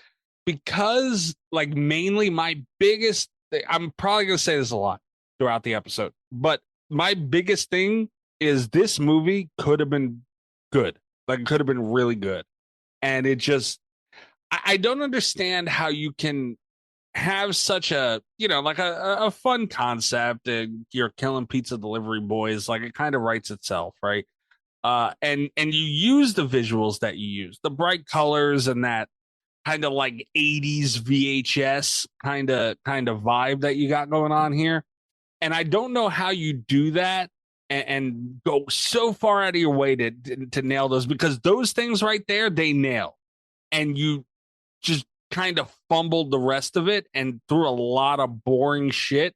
because like mainly my biggest, I'm probably going to say this a lot throughout the episode, but my biggest thing is this movie could have been good. Like it could have been really good. And it just, I don't understand how you can have such a, like a fun concept and you're killing pizza delivery boys. Like it kind of writes itself, right? And you use the visuals that you use, the bright colors and that kind of like 80s VHS kind of vibe that you got going on here. And I don't know how you do that and go so far out of your way to nail those, because those things right there, they nail. And you just kind of fumbled the rest of it and threw a lot of boring shit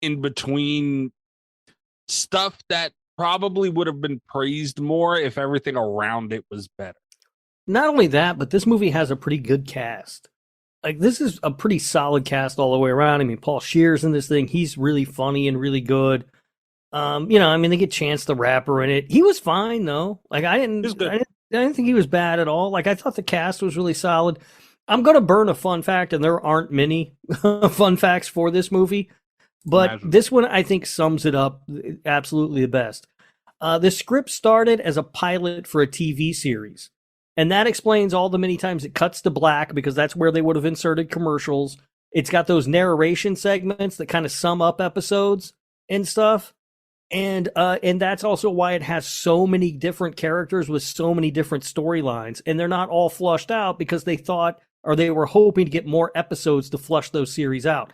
in between stuff that probably would have been praised more if everything around it was better. Not only that, but this movie has a pretty good cast. Like, this is a pretty solid cast all the way around. I mean, Paul Scheer's in this thing. He's really funny and really good. They get Chance the Rapper in it. He was fine, though. Like, I didn't think he was bad at all. Like, I thought the cast was really solid. I'm going to burn a fun fact, and there aren't many fun facts for this movie. But this one, I think, sums it up absolutely the best. The script started as a pilot for a TV series. And that explains all the many times it cuts to black, because that's where they would have inserted commercials. It's got those narration segments that kind of sum up episodes and stuff. And that's also why it has so many different characters with so many different storylines. And they're not all flushed out because they thought, or they were hoping to get more episodes to flush those series out,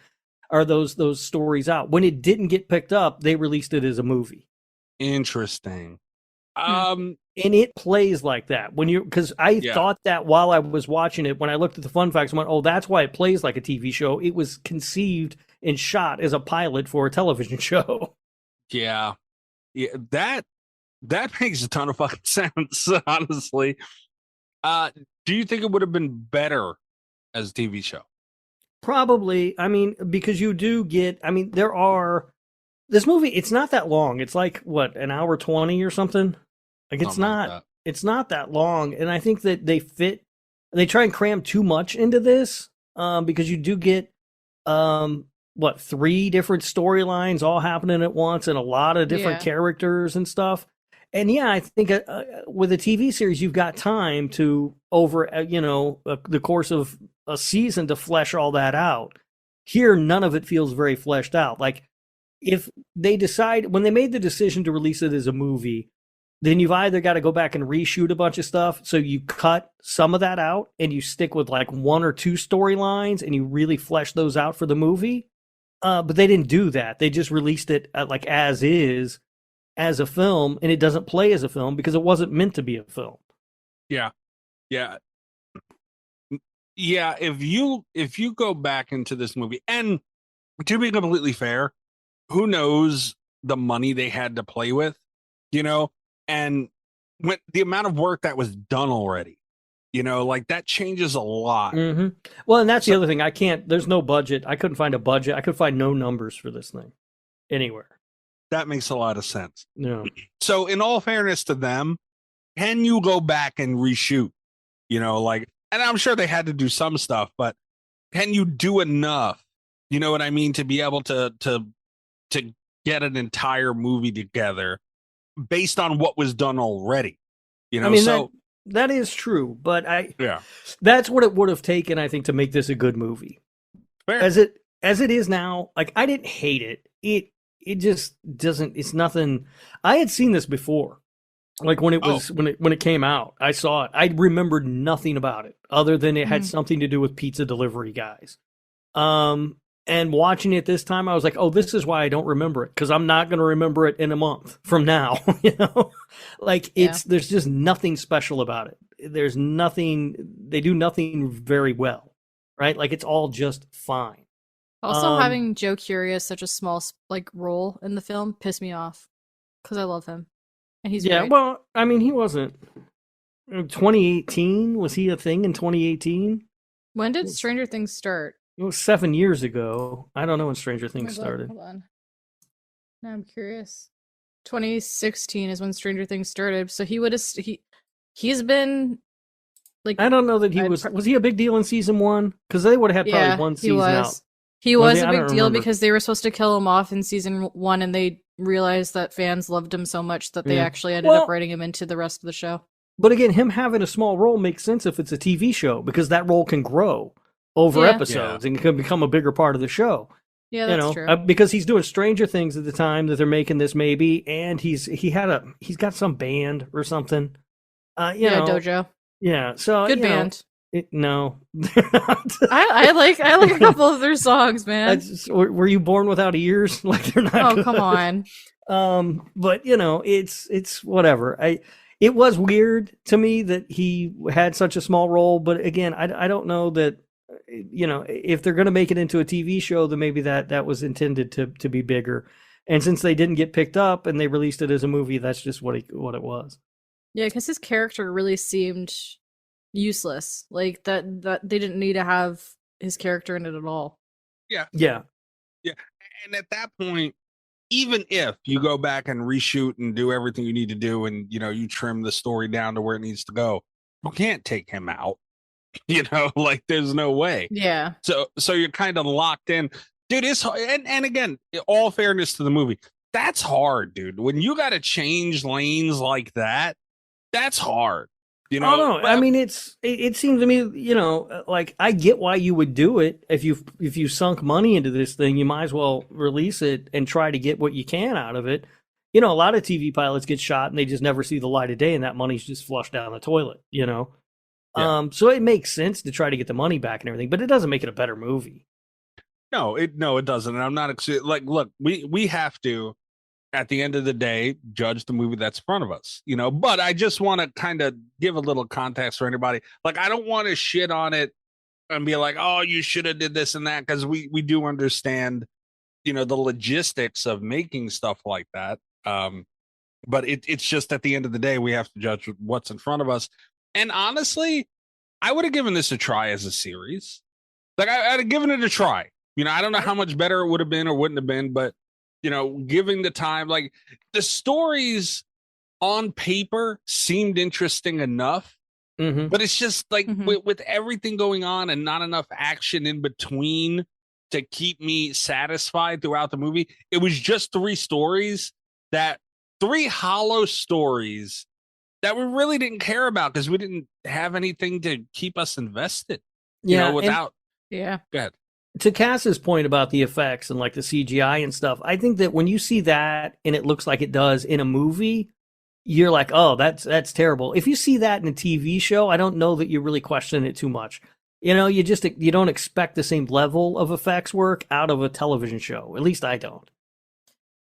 or those stories out. When it didn't get picked up, they released it as a movie. Interesting. And it plays like that because I thought that while I was watching it, when I looked at the fun facts, I went, oh, that's why it plays like a TV show. It was conceived and shot as a pilot for a television show. Yeah. That makes a ton of fucking sense, honestly. Do you think it would have been better as a TV show? Probably. I mean, because you do get, this movie, it's not that long. It's like, what, an hour 20 or something? Like, it's not that long. And I think that they try and cram too much into this, because you do get, 3 different storylines all happening at once and a lot of different characters and stuff. And I think with a TV series, you've got time to, over, the course of a season, to flesh all that out. Here, none of it feels very fleshed out. Like, if they decide, when they made the decision to release it as a movie, then you've either got to go back and reshoot a bunch of stuff, so you cut some of that out and you stick with like 1 or 2 storylines and you really flesh those out for the movie. But they didn't do that. They just released it like as is, as a film, and it doesn't play as a film because it wasn't meant to be a film. Yeah. If you go back into this movie, and to be completely fair, who knows the money they had to play with, and when the amount of work that was done already, like that changes a lot. Mm-hmm. Well, and that's the other thing. There's no budget. I couldn't find a budget. I could find no numbers for this thing anywhere. That makes a lot of sense. Yeah. So in all fairness to them, can you go back and reshoot, and I'm sure they had to do some stuff, but can you do enough, you know what I mean, to be able to get an entire movie together based on what was done already, that is true, but that's what it would have taken, I think, to make this a good movie. Fair. As it is now, like, I didn't hate it. It just doesn't, it's nothing. I had seen this before. Like when it came out, I saw it. I remembered nothing about it other than it had something to do with pizza delivery guys. And watching it this time, I was like, oh, this is why I don't remember it, because I'm not going to remember it in a month from now. Like there's just nothing special about it. There's nothing, they do nothing very well, right? Like it's all just fine. Also, having Joe Curious such a small role in the film pissed me off because I love him and he's great. Well, I mean, he wasn't. 2018, was he a thing in 2018? When did Stranger Things start? It was 7 years ago. I don't know when Stranger Things started. Hold on. Now I'm curious. 2016 is when Stranger Things started. So he would have he's been like, I don't know that he was he a big deal in season 1? Because they would have had probably one season out. He was a big deal because they were supposed to kill him off in season 1, and they realized that fans loved him so much that they actually ended up writing him into the rest of the show. But again, him having a small role makes sense if it's a TV show, because that role can grow over episodes and can become a bigger part of the show. Yeah, that's true. Because he's doing Stranger Things at the time that they're making this, maybe, and he's got some band or something. Dojo. Yeah, so good band. No, I like a couple of their songs, man. Were you born without ears? Like they're not. Oh, come on. But it's whatever. It was weird to me that he had such a small role, but again, I don't know that, if they're going to make it into a TV show, then maybe that was intended to be bigger. And since they didn't get picked up and they released it as a movie, that's just what it was. Yeah, because his character really seemed useless. Like that they didn't need to have his character in it at all. Yeah. And at that point, even if you go back and reshoot and do everything you need to do, and you trim the story down to where it needs to go, you can't take him out. Like there's no way. Yeah. So you're kind of locked in, dude. It's and again, all fairness to the movie, that's hard, dude. When you got to change lanes like that, that's hard. Oh no, I mean it seems to me, like I get why you would do it. If you sunk money into this thing, you might as well release it and try to get what you can out of it. A lot of TV pilots get shot and they just never see the light of day, and that money's just flushed down the toilet. Yeah. So it makes sense to try to get the money back and everything, but it doesn't make it a better movie. No, it doesn't. And I'm not like, look, we have to, at the end of the day, judge the movie that's in front of us, but I just want to kind of give a little context for anybody. Like, I don't want to shit on it and be like, oh, you should have did this and that. Cause we do understand, the logistics of making stuff like that. But it's just at the end of the day, we have to judge what's in front of us. And honestly, I would have given this a try as a series. Like I'd have given it a try. I don't know how much better it would have been or wouldn't have been, but giving the time, like the stories on paper seemed interesting enough, but it's just like with everything going on and not enough action in between to keep me satisfied throughout the movie. It was just three hollow stories that we really didn't care about because we didn't have anything to keep us invested. Go ahead. To Cass's point about the effects and like the CGI and stuff, I think that when you see that and it looks like it does in a movie, you're like, oh, that's terrible. If you see that in a TV show, I don't know that you really question it too much. You don't expect the same level of effects work out of a television show. At least I don't.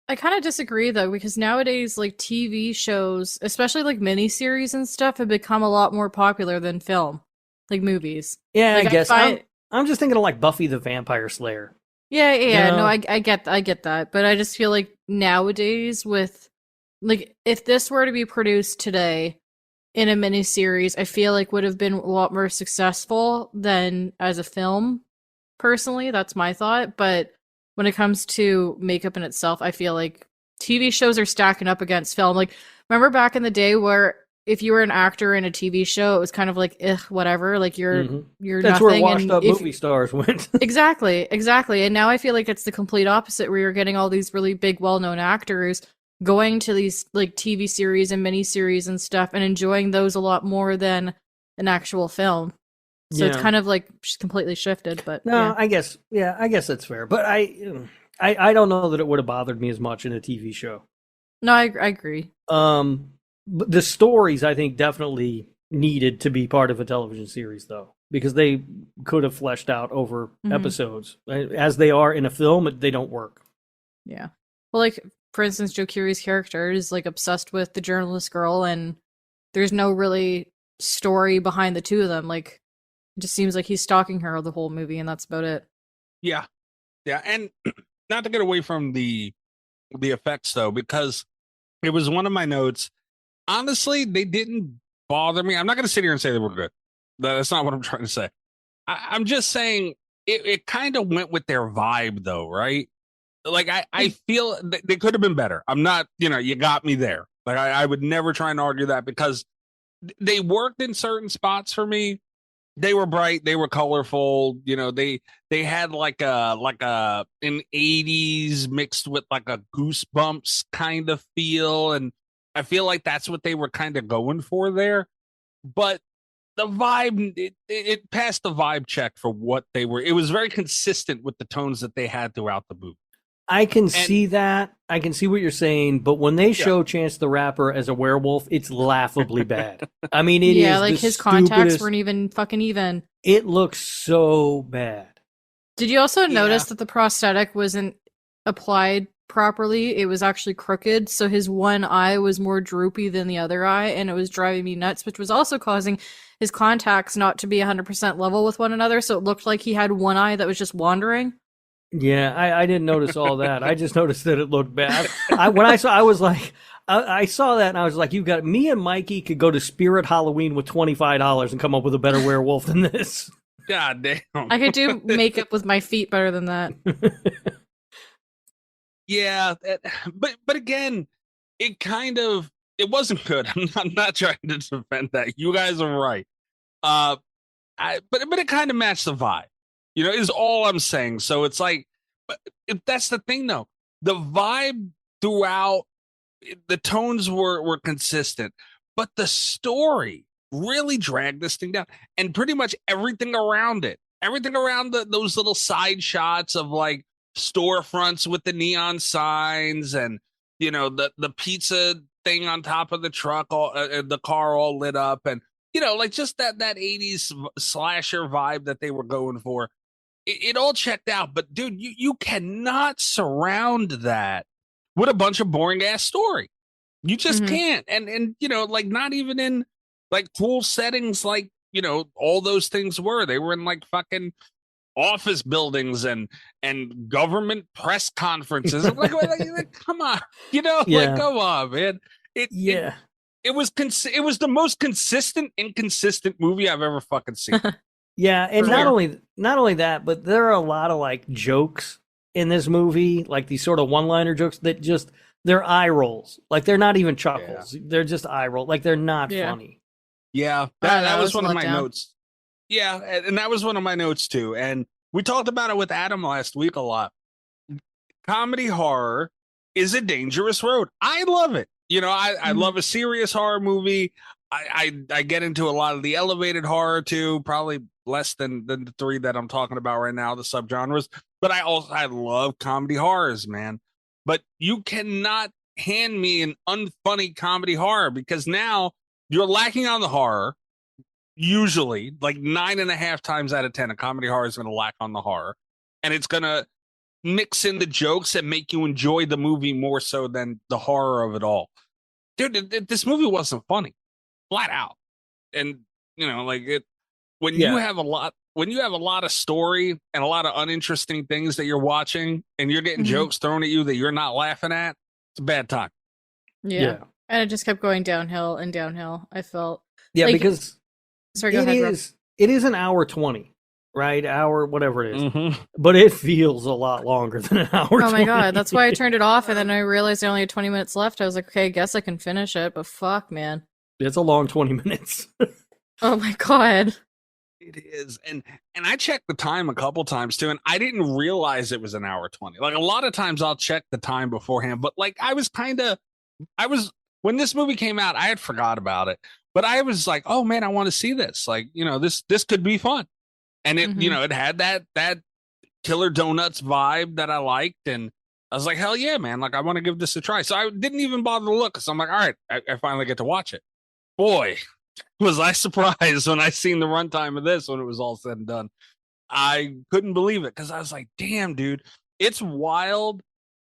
I kind of disagree though, because nowadays, like TV shows, especially like miniseries and stuff, have become a lot more popular than film, like movies. Yeah, I guess. I'm just thinking of like Buffy the Vampire Slayer. Yeah. No, I get that, but I just feel like nowadays, with like if this were to be produced today in a miniseries, I feel like would have been a lot more successful than as a film. Personally, that's my thought, but when it comes to makeup in itself, I feel like TV shows are stacking up against film. Like, remember back in the day where if you were an actor in a TV show, it was kind of like, whatever. Like you're that's nothing. Where washed up movie stars went. Exactly. And now I feel like it's the complete opposite, where you're getting all these really big, well-known actors going to these like TV series and miniseries and stuff and enjoying those a lot more than an actual film. So it's kind of like completely shifted, but no, I guess that's fair. But I don't know that it would have bothered me as much in a TV show. No, I agree. But the stories I think definitely needed to be part of a television series, though, because they could have fleshed out over Mhm. episodes. As they are in a film, they don't work. Yeah. Well, like, for instance, Joe Curie's character is, like, obsessed with the journalist girl, and there's no really story behind the two of them. Like, it just seems like he's stalking her the whole movie, and that's about it. Yeah. Yeah. And not to get away from the effects, though, because it was one of my notes. Honestly, they didn't bother me. I'm not going to sit here and say they were good. That's not what I'm trying to say. I'm just saying it kind of went with their vibe, though, right? Like, I feel they could have been better. I'm not, you got me there. Like, I would never try and argue that, because they worked in certain spots for me. They were bright, they were colorful, they had like a an 80s mixed with like a Goosebumps kind of feel, and I feel like that's what they were kind of going for there. But the vibe, it passed the vibe check for what they were. It was very consistent with the tones that they had throughout the movie. I can see that. I can see what you're saying, but when they show Chance the Rapper as a werewolf, it's laughably bad. I mean, it is like, his contacts weren't even fucking even. It looks so bad. Did you also notice that the prosthetic wasn't applied properly? It was actually crooked, so his one eye was more droopy than the other eye, and it was driving me nuts, which was also causing his contacts not to be 100% level with one another, so it looked like he had one eye that was just wandering. Yeah, I didn't notice all that. I just noticed that it looked bad. When I saw, I was like, I saw that and I was like, you got me and Mikey could go to Spirit Halloween with $25 and come up with a better werewolf than this. God damn. I could do makeup with my feet better than that. Yeah, but again, it wasn't good. I'm not trying to defend that. You guys are right. But it kind of matched the vibe. Is all I'm saying. So it's like, but that's the thing, though. The vibe throughout, the tones were consistent, but the story really dragged this thing down, and pretty much everything around it, everything around those little side shots of like storefronts with the neon signs, and the pizza thing on top of the truck, the car all lit up, and like just that 80s slasher vibe that they were going for. It all checked out, but dude, you cannot surround that with a bunch of boring ass story. You just can't. And like, not even in like cool settings, like, all those things were. They were in like fucking office buildings and government press conferences. like, come on, like, go on, man. It was the most consistent, inconsistent movie I've ever fucking seen. Yeah, and not only that, but there are a lot of like jokes in this movie, like these sort of one-liner jokes that just, they're eye rolls. Like, they're not even chuckles. They're just eye roll. Like, they're not funny. Yeah, that was one of my notes. Yeah, and that was one of my notes too. And we talked about it with Adam last week a lot. Comedy horror is a dangerous road. I love it. I love a serious horror movie. I get into a lot of the elevated horror too, probably less than the three that I'm talking about right now, the subgenres. But I love comedy horrors, man. But you cannot hand me an unfunny comedy horror, because now you're lacking on the horror. Usually, like 9.5 times out of 10, a comedy horror is going to lack on the horror, and it's going to mix in the jokes and make you enjoy the movie more so than the horror of it all. Dude, this movie wasn't funny, flat out. And like it, when you have a lot of story and a lot of uninteresting things that you're watching, and you're getting jokes thrown at you that you're not laughing at, it's a bad time. Yeah. And it just kept going downhill and downhill, I felt. Yeah, like, because sorry, go ahead, Rob. It is an hour 20, right? Hour, whatever it is. But it feels a lot longer than an hour 20. Oh my God, that's why I turned it off, and then I realized I only had 20 minutes left. I was like, okay, I guess I can finish it, but fuck, man. It's a long 20 minutes. Oh my God. It is. And I checked the time a couple times too, and I didn't realize it was an hour 20. Like, a lot of times I'll check the time beforehand, but like when this movie came out, I had forgot about it, but I was like, oh man, I want to see this. Like, this could be fun. And it, it had that Killer Donuts vibe that I liked. And I was like, hell yeah, man. Like, I want to give this a try. So I didn't even bother to look. So I'm like, all right, I finally get to watch it. Boy, was I surprised when I seen the runtime of this when it was all said and done. I couldn't believe it because I was like, damn, dude, it's wild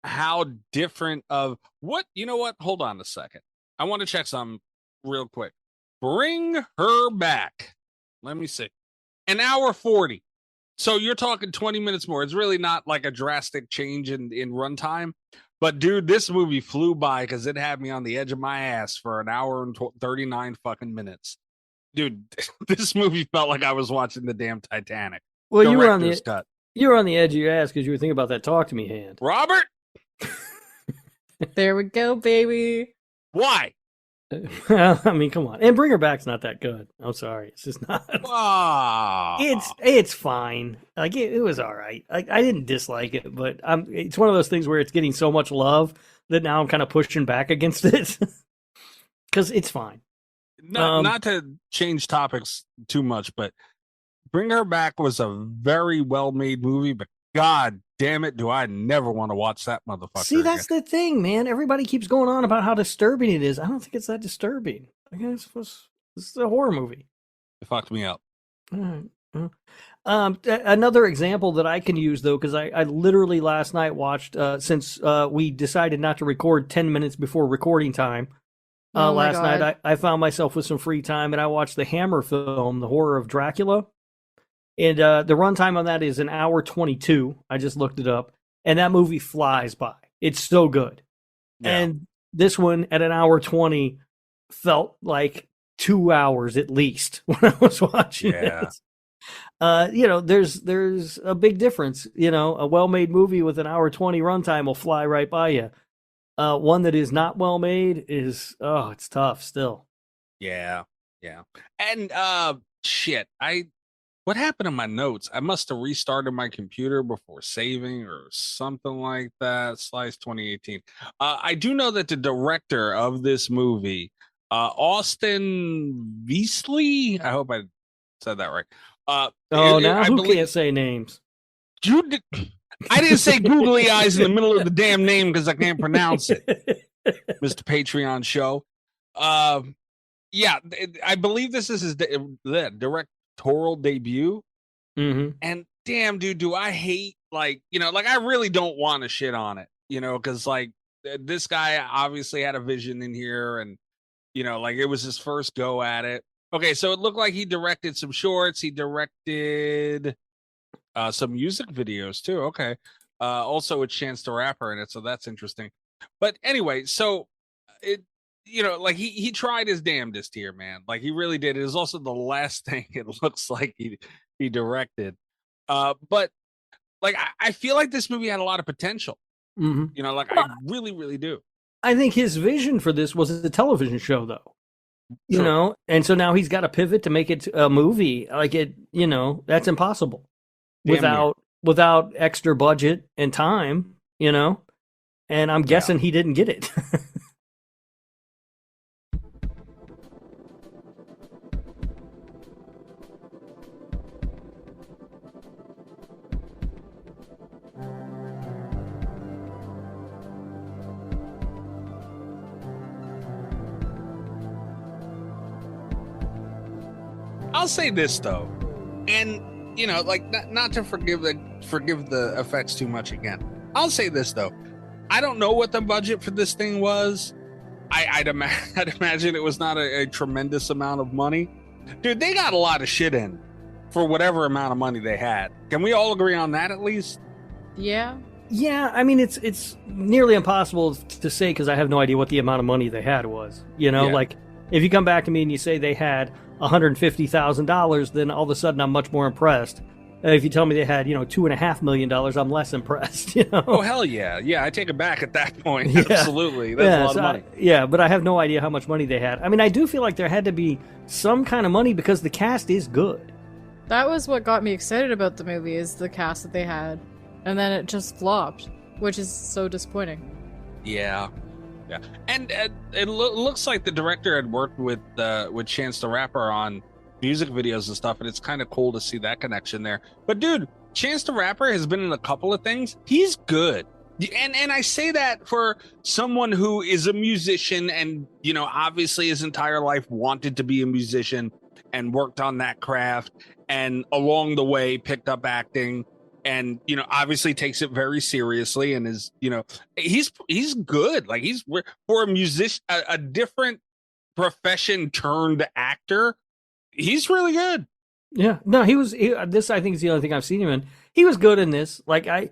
how different of what, you know what? Hold on a second. I want to check something real quick. Bring Her Back. Let me see. An hour 40. So you're talking 20 minutes more. It's really not like a drastic change in runtime. But dude, this movie flew by because it had me on the edge of my ass for an hour and 39 fucking minutes. Dude, this movie felt like I was watching the damn Titanic. Well, you were on the edge of your ass because you were thinking about that talk to me hand. Robert? There we go, baby. Why? I mean, come on. And Bring Her Back's not that good. I'm sorry. It's just not. It's fine. Like, it was all right. I didn't dislike it, but it's one of those things where it's getting so much love that now I'm kind of pushing back against it. Because it's fine. Not to change topics too much, but Bring Her Back was a very well-made movie, but God damn it, do I never want to watch that motherfucker. See, that's the thing, man. Everybody keeps going on about how disturbing it is. I don't think it's that disturbing. I guess it's a horror movie. It fucked me up. All right. Another example that I can use, though, because I literally last night watched, since we decided not to record 10 minutes before recording time, last night I found myself with some free time, and I watched the Hammer film, The Horror of Dracula. And the runtime on that is an hour 22. I just looked it up. And that movie flies by. It's so good. Yeah. And this one at an hour 20 felt like 2 hours at least when I was watching it. There's a big difference. A well-made movie with an hour 20 runtime will fly right by you. One that is not well-made is, it's tough still. Yeah. And shit, what happened to my notes? I must have restarted my computer before saving or something like that. Slice 2018. I do know that the director of this movie, Austin Beasley, I hope I said that right. Who can't say names? I didn't say googly eyes in the middle of the damn name because I can't pronounce it. Mr. Patreon show. I believe this is his directorial debut. Mm-hmm. And damn, dude, do I hate I really don't want to shit on it, because this guy obviously had a vision in here, and it was his first go at it. Okay, so it looked like he directed some shorts. He directed some music videos too. Okay, also a Chance the Rapper in it, so that's interesting. But anyway, so it. He tried his damnedest here, man. Like, he really did. It is also the last thing it looks like he directed. But I feel like this movie had a lot of potential. Mm-hmm. I really, really do. I think his vision for this was a television show, though. And so now he's got to pivot to make it a movie. That's impossible without extra budget and time. And I'm guessing he didn't get it. I'll say this though, and not to forgive the effects too much again. I'll say this though, I don't know what the budget for this thing was. I'd imagine it was not a tremendous amount of money. Dude, they got a lot of shit in for whatever amount of money they had. Can we all agree on that at least? Yeah. Yeah, I mean, it's nearly impossible to say because I have no idea what the amount of money they had was. If you come back to me and you say they had $150,000, then all of a sudden I'm much more impressed. If you tell me they had, $2.5 million, I'm less impressed. Oh, hell yeah. Yeah, I take it back at that point. Yeah. Absolutely. That's a lot of money. But I have no idea how much money they had. I mean, I do feel like there had to be some kind of money because the cast is good. That was what got me excited about the movie, is the cast that they had. And then it just flopped, which is so disappointing. Yeah. And it looks like the director had worked with Chance the Rapper on music videos and stuff, and it's kind of cool to see that connection there. But dude, Chance the Rapper has been in a couple of things. He's good. And I say that for someone who is a musician and, you know, obviously his entire life wanted to be a musician and worked on that craft, and along the way picked up acting, and, you know, obviously takes it very seriously, and is, you know, he's good. Like, he's for a musician, a different profession turned actor. He's really good. Yeah. No, this I think is the only thing I've seen him in. He was good in this. Like, I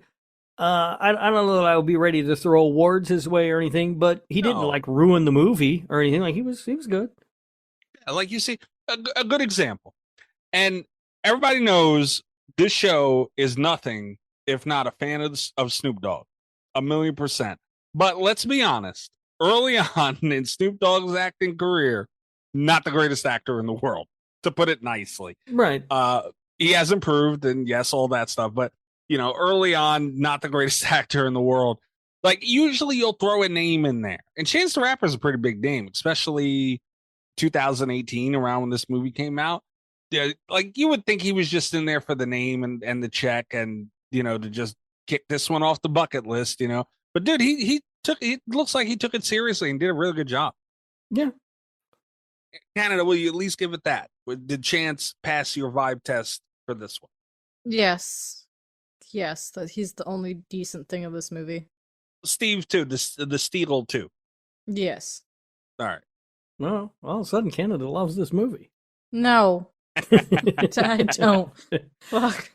don't know that I would be ready to throw awards his way or anything, but he didn't like ruin the movie or anything. Like, he was good. Yeah, like, you see, a good example, and everybody knows this show is nothing if not a fan of Snoop Dogg, 1,000,000%. But let's be honest, early on in Snoop Dogg's acting career, not the greatest actor in the world, to put it nicely. Right. He has improved, and yes, all that stuff, but, you know, early on, not the greatest actor in the world. Like, usually you'll throw a name in there. And Chance the Rapper is a pretty big name, especially 2018, around when this movie came out. Yeah, like, you would think he was just in there for the name and the check, and, you know, to just kick this one off the bucket list, you know. But dude, it looks like he took it seriously and did a really good job. Yeah. Canada, will you at least give it that? Did Chance pass your vibe test for this one? Yes, that he's the only decent thing of this movie. Steve too, the Steedle too. Yes. All right. Well, all of a sudden Canada loves this movie. No. I don't. Fuck.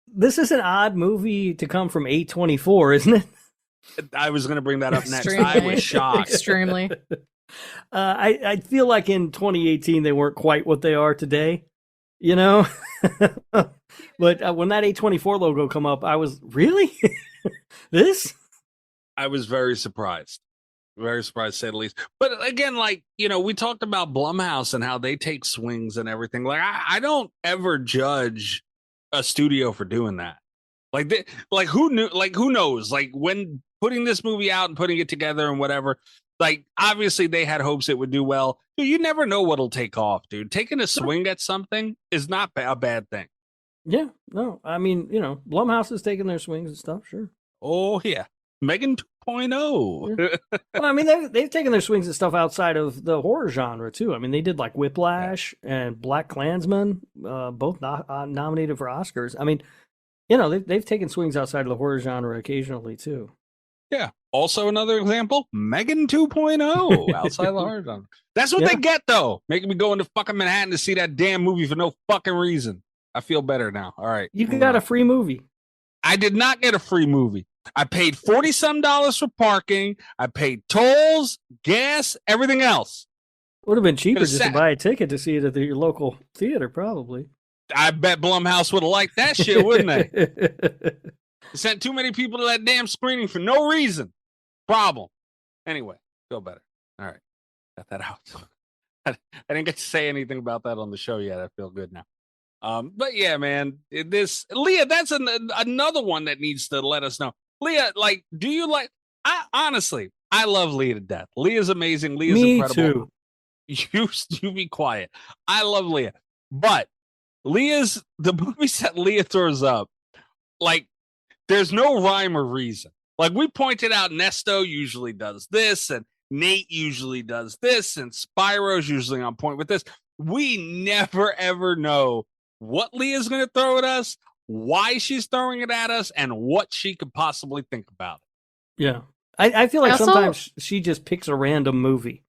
This is an odd movie to come from A24, isn't it? I was going to bring that up next. Extremely. I was shocked. Extremely. I feel like in 2018 they weren't quite what they are today, you know? But when that A24 logo come up, I was, really? This? I was very surprised. Very surprised, to say the least. But again, like, you know, we talked about Blumhouse and how they take swings and everything. Like, I don't ever judge a studio for doing that. Like, who knew? Like, who knows? Like, when putting this movie out and putting it together and whatever, like, obviously they had hopes it would do well. Dude, you never know what'll take off, dude. Taking a swing at something is not a bad thing. Yeah, no. I mean, you know, Blumhouse is taking their swings and stuff, sure. Oh, yeah. Megan 2.0. Yeah. Well, I mean, they've taken their swings at stuff outside of the horror genre, too. I mean, they did, like, Whiplash and Black Klansman, both nominated for Oscars. I mean, you know, they've taken swings outside of the horror genre occasionally, too. Yeah. Also, another example, Megan 2.0, outside the horror genre. That's what they get, though. Making me go into fucking Manhattan to see that damn movie for no fucking reason. I feel better now. All right. You got a free movie. I did not get a free movie. I paid $40-some for parking. I paid tolls, gas, everything else. Would have been cheaper just to buy a ticket to see it at your local theater, probably. I bet Blumhouse would have liked that shit, wouldn't they? Sent too many people to that damn screening for no reason. Problem. Anyway, feel better. All right. Got that out. I didn't get to say anything about that on the show yet. I feel good now. But yeah, man, Leah, that's another one that needs to let us know. Leah, like, do you like, honestly, I love Leah to death. Leah's amazing. Leah's incredible. Too. You be quiet. I love Leah. But the movies that Leah throws up, like, there's no rhyme or reason. Like, we pointed out, Nesto usually does this, and Nate usually does this, and Spyro's usually on point with this. We never, ever know what Leah's going to throw at us, why she's throwing it at us, and what she could possibly think about it. Yeah. I feel like sometimes she just picks a random movie.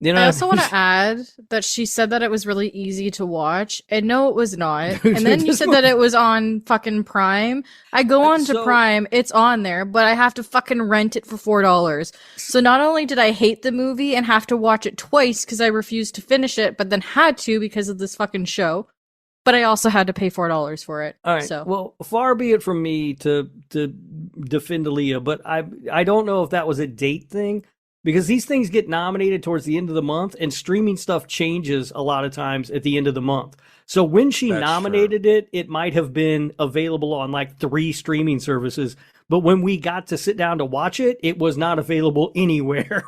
You know? I also want to add that she said that it was really easy to watch, and no, it was not. And then you said that it was on fucking Prime. I go on to Prime, it's on there, but I have to fucking rent it for $4. So not only did I hate the movie and have to watch it twice because I refused to finish it, but then had to because of this fucking show, but I also had to pay $4 for it. All right. So. Well, far be it from me to defend Leah, but I don't know if that was a date thing. Because these things get nominated towards the end of the month, and streaming stuff changes a lot of times at the end of the month. So when she nominated it, it might have been available on like 3 streaming services. But when we got to sit down to watch it, it was not available anywhere.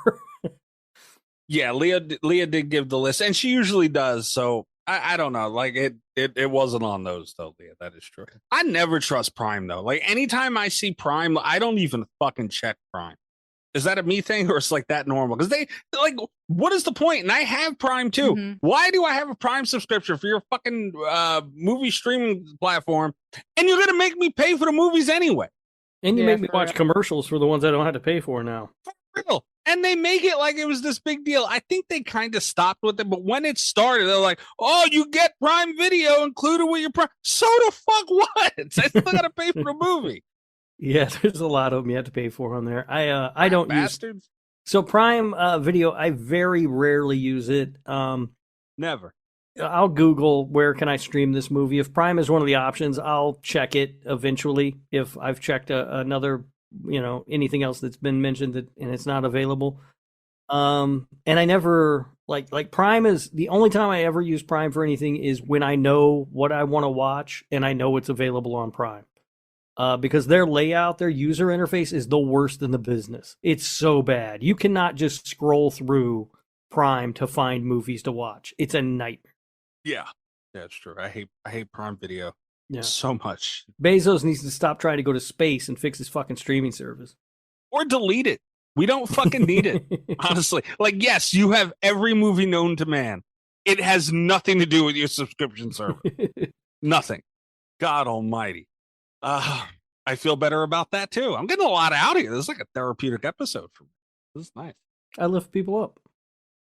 Yeah, Leah did give the list, and she usually does. So I don't know. Like it wasn't on those though, Leah. That is true. I never trust Prime though. Like anytime I see Prime, I don't even fucking check Prime. Is that a me thing or it's like that normal? Because they like, what is the point? And I have Prime too. Mhm. Why do I have a Prime subscription for your fucking movie streaming platform? And you're gonna make me pay for the movies anyway. And you Yeah, make me for watch real. commercials for the ones I don't have to pay for now. For real. And they make it like it was this big deal. I think they kind of stopped with it, but when it started, they're like, "Oh, you get Prime Video included with your Prime." So the fuck what? I still gotta pay for the movie. Yeah, there's a lot of them you have to pay for on there. I don't use Bastards. so Prime Video. I very rarely use it. Never. I'll Google where can I stream this movie. If Prime is one of the options, I'll check it eventually. If I've checked another, anything else that's been mentioned and it's not available. And I never like Prime is the only time I ever use Prime for anything is when I know what I want to watch and I know it's available on Prime. Because their layout, their user interface is the worst in the business. It's so bad. You cannot just scroll through Prime to find movies to watch. It's a nightmare. Yeah, that's true. I hate Prime Video so much. Bezos needs to stop trying to go to space and fix his fucking streaming service. Or delete it. We don't fucking need it, honestly. Like, yes, you have every movie known to man. It has nothing to do with your subscription service. Nothing. God almighty. I feel better about that, too. I'm getting a lot out of here. This is like a therapeutic episode for me. This is nice. I lift people up.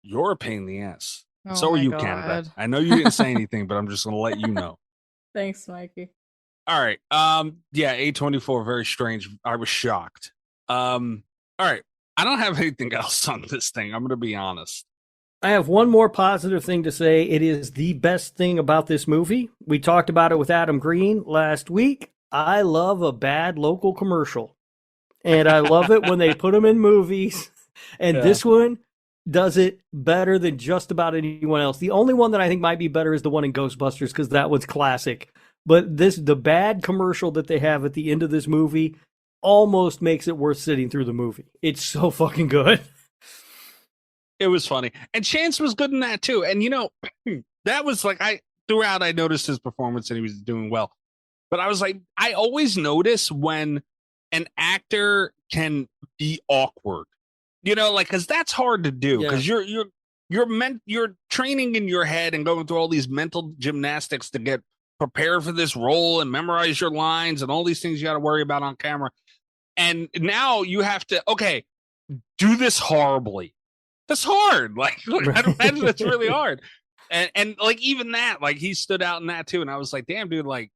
You're a pain in the ass. Oh So are my you, God. Canada. I know you didn't say anything, but I'm just going to let you know. Thanks, Mikey. All right. Yeah, A24, very strange. I was shocked. All right. I don't have anything else on this thing. I'm going to be honest. I have one more positive thing to say. It is the best thing about this movie. We talked about it with Adam Green last week. I love a bad local commercial. And I love it when they put them in movies. And this one does it better than just about anyone else. The only one that I think might be better is the one in Ghostbusters because that was classic. But the bad commercial that they have at the end of this movie almost makes it worth sitting through the movie. It's so fucking good. It was funny. And Chance was good in that too. And that was like throughout I noticed his performance and he was doing well. But I was like, I always notice when an actor can be awkward. Because that's hard to do because you're training in your head and going through all these mental gymnastics to get prepared for this role and memorize your lines and all these things you got to worry about on camera. And now you have to, do this horribly. That's hard. Like, I imagine it's really hard. And like, even that, like he stood out in that too. And I was like, damn, dude, like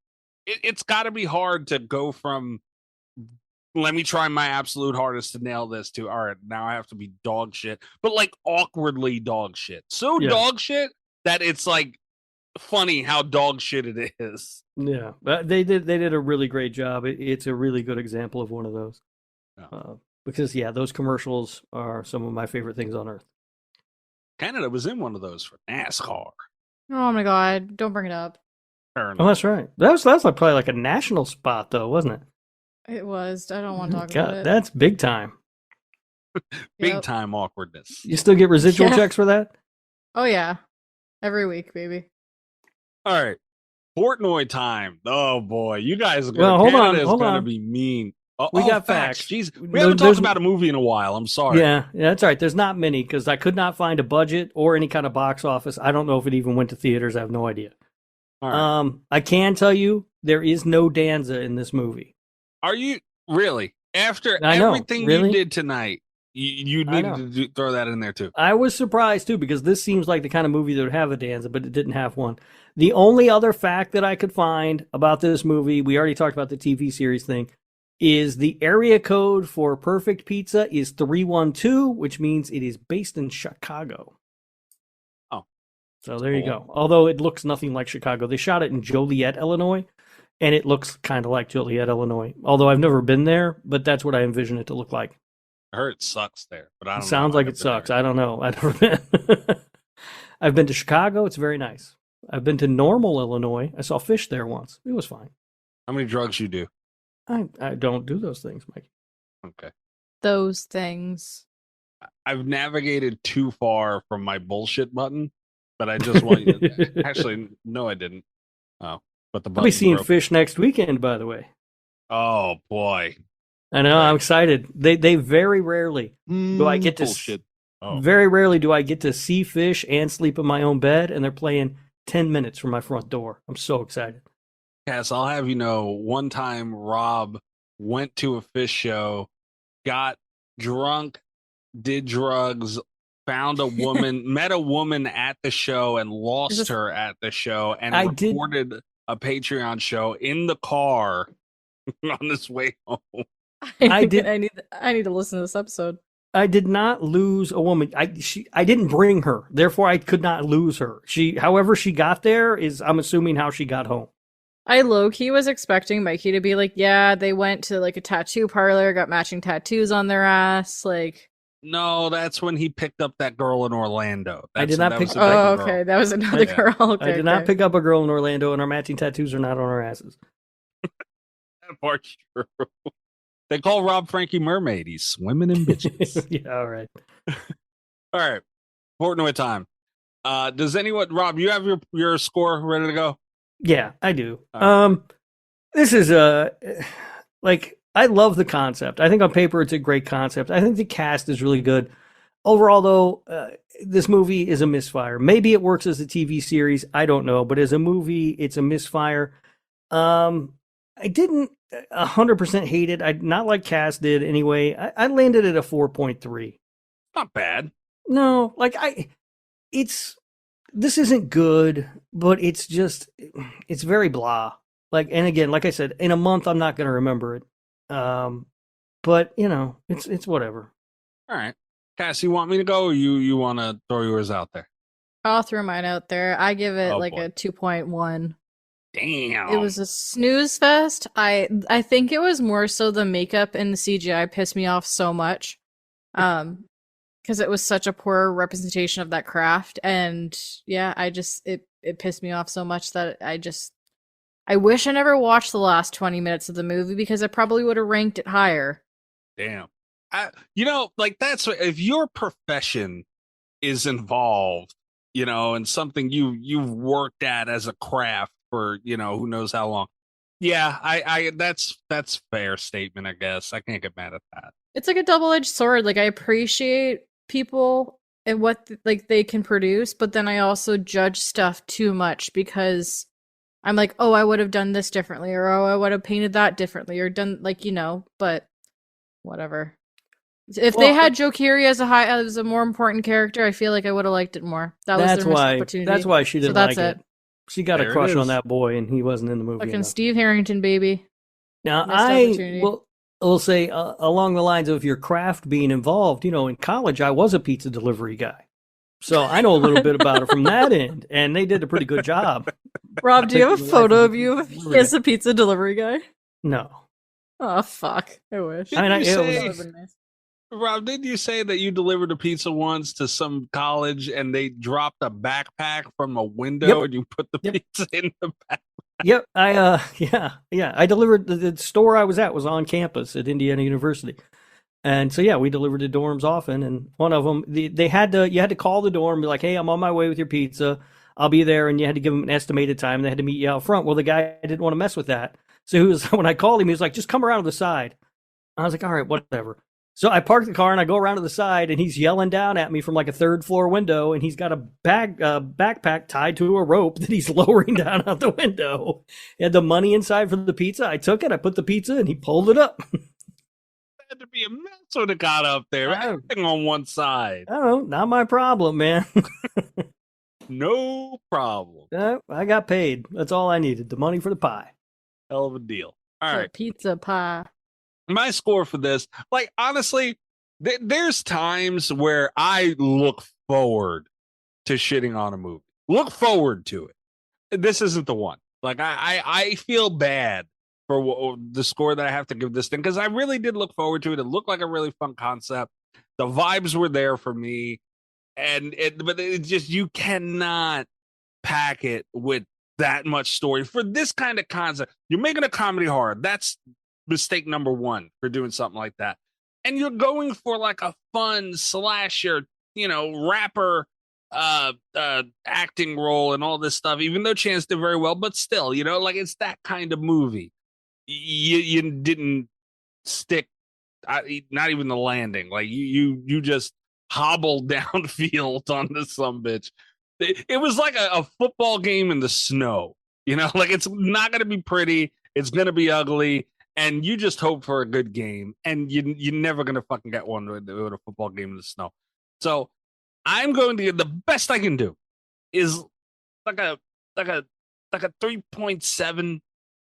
it's gotta be hard to go from, let me try my absolute hardest to nail this to, all right, now I have to be dog shit, but like awkwardly dog shit. So dog shit that it's like funny how dog shit it is. Yeah, they did a really great job. It's a really good example of one of those. Because those commercials are some of my favorite things on earth. Canada was in one of those for NASCAR. Oh my God! Don't bring it up. Fair Oh, that's right. That's like probably like a national spot though, wasn't it? It was. I don't want to talk about it. That's big time. Big time awkwardness. You still get residual checks for that? Oh yeah, every week, baby. All right, Portnoy time. Oh boy, you guys are hold gonna on. be mean. We got facts. Jeez, we haven't talked about a movie in a while. I'm sorry. Yeah, that's all right. There's not many because I could not find a budget or any kind of box office. I don't know if it even went to theaters. I have no idea. All right. I can tell you there is no Danza in this movie. Are you really? After everything you did tonight, you needed to throw that in there too. I was surprised too because this seems like the kind of movie that would have a Danza, but it didn't have one. The only other fact that I could find about this movie, we already talked about the TV series thing, is the area code for Perfect Pizza is 312, which means it is based in Chicago. Oh. So there you go. Although it looks nothing like Chicago. They shot it in Joliet, Illinois, and it looks kind of like Joliet, Illinois. Although I've never been there, but that's what I envision it to look like. I heard it sucks there, but I don't know. Sounds like it sucks. I don't know. I've never been. I've been to Chicago. It's very nice. I've been to Normal, Illinois. I saw fish there once. It was fine. How many drugs you do? I don't do those things, Mike. Okay. Those things. I've navigated too far from my bullshit button but I just want you. Actually, no, I didn't. Oh, but the I'll be button's seeing broken. Fish next weekend, by the way. Oh boy, I know. I'm excited. They very rarely do I get to bullshit. Oh. very rarely do I get to see Fish and sleep in my own bed, and they're playing 10 minutes from my front door. I'm so excited. Cass, I'll have you know, one time Rob went to a Fish show, got drunk, did drugs, found a woman, met a woman at the show and lost her at the show, and recorded a Patreon show in the car on his way home. I need to listen to this episode. I did not lose a woman. I didn't bring her, therefore I could not lose her. However she got there is, I'm assuming, how she got home. I low-key was expecting Mikey to be like, yeah, they went to like a tattoo parlor, got matching tattoos on their ass, like. No, that's when he picked up that girl in Orlando. I did not pick. Oh, okay, that was another girl. Okay, I did not pick up a girl in Orlando, and our matching tattoos are not on our asses. That part's true. They call Rob Frankie Mermaid. He's swimming in bitches. Yeah, all right. All right. Portnoy time. Does anyone, Rob, you have your score ready to go? Yeah, I do. Right. This is like, I love the concept. I think on paper it's a great concept. I think the cast is really good. Overall, though, this movie is a misfire. Maybe it works as a TV series. I don't know. But as a movie, it's a misfire. I didn't 100% hate it. I not like Cass did anyway. I landed at a 4.3. Not bad. No, like this isn't good, but it's just, it's very blah. Like, and again, like I said, in a month I'm not going to remember it. But you know, it's whatever. All right, Cass, you want me to go, or you want to throw yours out there? I'll throw mine out there. I give it a 2.1. Damn. It was a snooze fest. I think it was more so the makeup and the CGI pissed me off so much. Because it was such a poor representation of that craft. And yeah, it pissed me off so much that I wish I never watched the last 20 minutes of the movie, because I probably would have ranked it higher. Damn. Like, that's if your profession is involved, and something you've worked at as a craft for, who knows how long. Yeah, I that's fair statement, I guess. I can't get mad at that. It's like a double-edged sword. Like, I appreciate people and what they can produce, but then I also judge stuff too much, because I'm like, oh, I would have done this differently, or oh, I would have painted that differently, or done but whatever. If they had Joe Keery as a more important character, I feel like I would have liked it more. That was their missed opportunity. That's why she didn't like it. She got There a crush it on is. that boy, and he wasn't in the movie. Fucking enough. Steve Harrington, baby. Now, Missed opportunity. will say along the lines of your craft being involved, in college, I was a pizza delivery guy. So I know a little bit about it from that end, and they did a pretty good job. Rob, do you have a photo of you as a pizza delivery guy? No. Oh, fuck. I wish. Didn't you it say- was- Rob, didn't you say that you delivered a pizza once to some college and they dropped a backpack from a window Yep. and you put the pizza in the back? Yep, I delivered the store I was at was on campus at Indiana University. And so yeah, we delivered to dorms often, and one of them you had to call the dorm and be like, "Hey, I'm on my way with your pizza. I'll be there," and you had to give them an estimated time. They had to meet you out front. Well, the guy didn't want to mess with that. So when I called him, he was like, "Just come around to the side." I was like, "All right, whatever." So I park the car and I go around to the side, and he's yelling down at me from like a third floor window, and he's got a backpack tied to a rope that he's lowering down out the window. He had the money inside for the pizza. I took it, I put the pizza, and he pulled it up. Had to be a mess when it got up there. Everything on one side. I don't know, not my problem, man. No problem. I got paid. That's all I needed. The money for the pie. Hell of a deal. All right. Pizza pie. My score for this, like, honestly, there's times where I look forward to shitting on a movie. Look forward to it. This isn't the one. Like, I feel bad for the score that I have to give this thing, because I really did look forward to it. It looked like a really fun concept. The vibes were there for me. But it's just, you cannot pack it with that much story for this kind of concept. You're making a comedy horror. That's mistake number one for doing something like that. And you're going for like a fun slasher, rapper acting role and all this stuff, even though Chance did very well, but still, like it's that kind of movie. You didn't stick, not even the landing. Like you just hobbled downfield on this sumbitch. It was like a football game in the snow, like it's not going to be pretty. It's going to be ugly. And you just hope for a good game. And you're never going to fucking get one with a football game in the snow. So I'm going to get the best I can do is like a 3.7.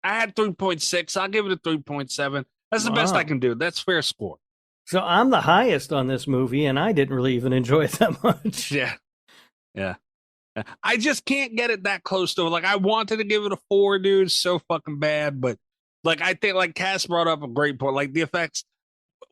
I had 3.6. I'll give it a 3.7. That's the best I can do. That's fair score. So I'm the highest on this movie, and I didn't really even enjoy it that much. Yeah. I just can't get it that close to it. Like I wanted to give it a 4, dude. So fucking bad, but like I think, like Cass brought up a great point. Like the effects,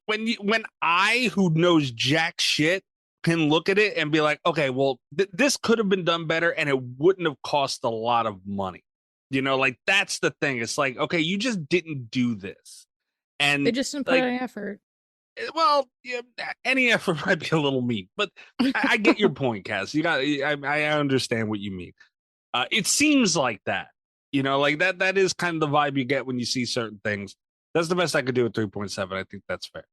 when I, who knows jack shit, can look at it and be like, okay, well, this could have been done better, and it wouldn't have cost a lot of money. Like that's the thing. It's like, okay, you just didn't do this, and they just didn't put any effort. Well, yeah, any effort might be a little mean, but I get your point, Cass. I understand what you mean. It seems like that. Like that is kind of the vibe you get when you see certain things. That's the best I could do at 3.7. I think that's fair.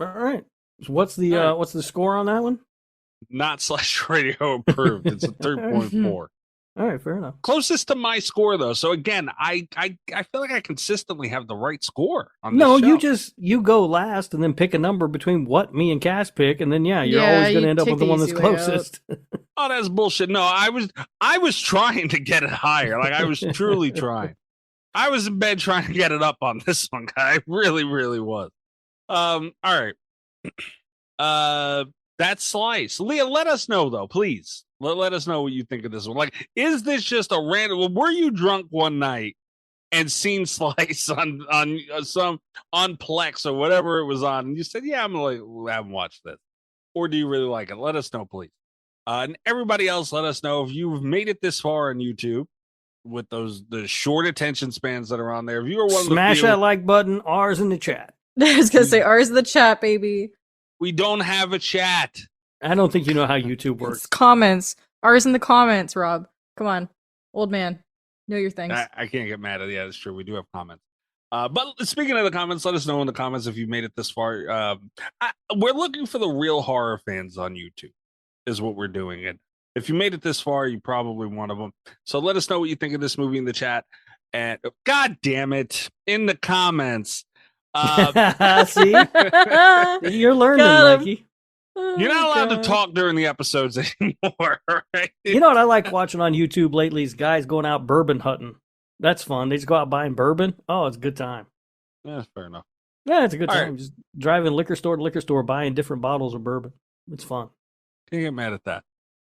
All right. So what's the score on that one? Not Slash Radio approved. It's a 3.4. All right, fair enough. Closest to my score though. So again, I feel like I consistently have the right score on this show. you go last and then pick a number between what me and Cass pick, and then you're always going to end up with the one that's closest. Oh, that's bullshit. No, I was trying to get it higher. Like I was truly trying. I was in bed trying to get it up on this one, guy. I really, really was. All right. That's Slice. Leah, let us know though, please. Let us know what you think of this one. Like, is this just a random? Were you drunk one night and seen Slice on Plex or whatever it was on, and you said, "Yeah, I haven't watched this," or do you really like it? Let us know, please. And everybody else, let us know if you've made it this far on YouTube with the short attention spans that are on there. If you are one, smash that like button. R's in the chat. I was gonna say R's in the chat, baby. We don't have a chat. I don't think you know how YouTube works. It's comments. R's in the comments, Rob. Come on. Old man. Know your things. I can't get mad at it. Yeah, that's true. We do have comments. But speaking of the comments, let us know in the comments if you made it this far. We're looking for the real horror fans on YouTube is what we're doing. And if you made it this far, you're probably one of them. So let us know what you think of this movie in the chat. And God damn it, in the comments. See? You're learning, Mikey. You're not allowed to talk during the episodes anymore, right? You know what I like watching on YouTube lately is guys going out bourbon hunting. That's fun. They just go out buying bourbon. Oh, it's a good time. Yeah, fair enough. Yeah, it's a good time. Right. Just driving liquor store to liquor store, buying different bottles of bourbon. It's fun. Can't get mad at that.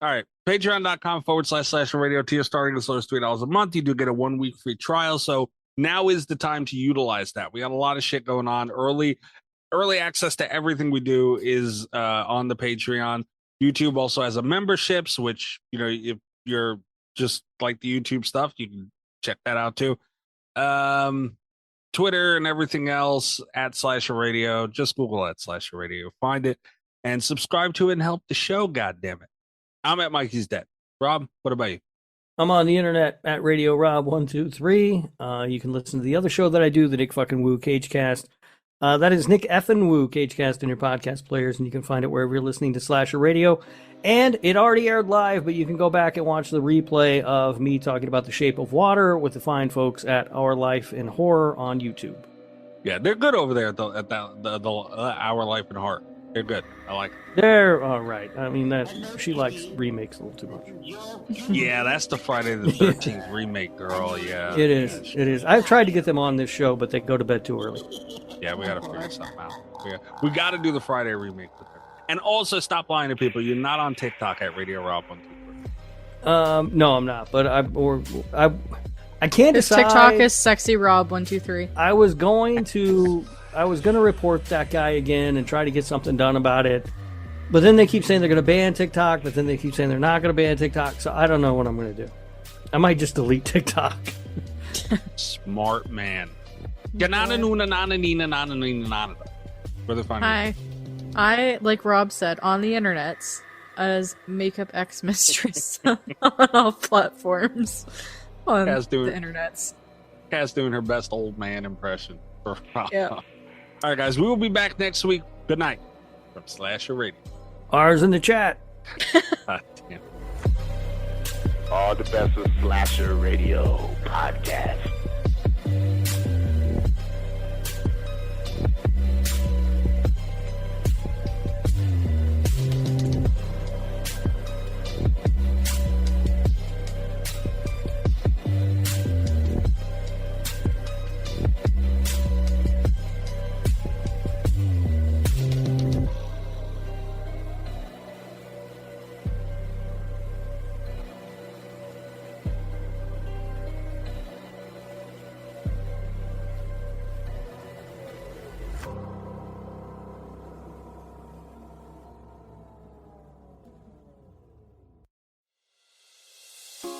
All right. Patreon.com/radio tier starting as low as $3 a month. You do get a 1-week free trial. So now is the time to utilize that. We got a lot of shit going on. Early access to everything we do is on the Patreon. YouTube also has a memberships, which, if you're just like the YouTube stuff, you can check that out too. Twitter and everything else @/radio. Just Google @/radio. Find it and subscribe to it and help the show. God damn it. I'm at Mikey's Dead. Rob, what about you? I'm on the internet at Radio Rob 123. You can listen to the other show that I do, the Nick fucking Woo Cagecast. That is Nick effing Woo Cagecast in your podcast players, and you can find it wherever you're listening to Slasher Radio. And it already aired live, but you can go back and watch the replay of me talking about The Shape of Water with the fine folks at Our Life in Horror on YouTube. Yeah, they're good over there at the Our Life in Horror. They're good. I like it. They're all right. I mean, she likes remakes a little too much. Yeah, that's the Friday the 13th remake, girl. Yeah, it is. It is. I've tried to get them on this show, but they go to bed too early. Yeah, we got to figure something out. We got to do the Friday remake with her. And also stop lying to people. You're not on TikTok at Radio Rob 123. No, I'm not. But I can't decide. TikTok is Sexy Rob 123. I was going to report that guy again and try to get something done about it. But then they keep saying they're going to ban TikTok, but then they keep saying they're not going to ban TikTok. So I don't know what I'm going to do. I might just delete TikTok. Smart man. Hi. I, like Rob said, on the internets, as Makeup X Mistress on all platforms on the internets. Cass doing her best old man impression. Yeah. All right, guys, we will be back next week. Good night from Slasher Radio. Ours in the chat. God damn. All the best of Slasher Radio podcast.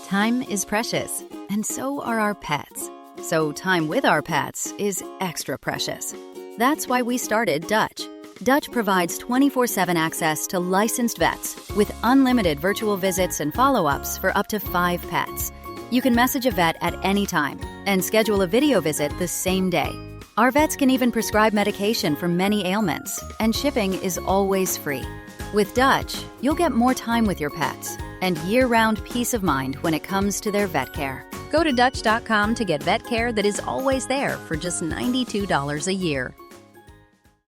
Time is precious, and so are our pets. So time with our pets is extra precious. That's why we started Dutch. Dutch provides 24/7 access to licensed vets with unlimited virtual visits and follow-ups for up to 5 pets. You can message a vet at any time and schedule a video visit the same day. Our vets can even prescribe medication for many ailments, and shipping is always free. With Dutch, you'll get more time with your pets and year-round peace of mind when it comes to their vet care. Go to Dutch.com to get vet care that is always there for just $92 a year.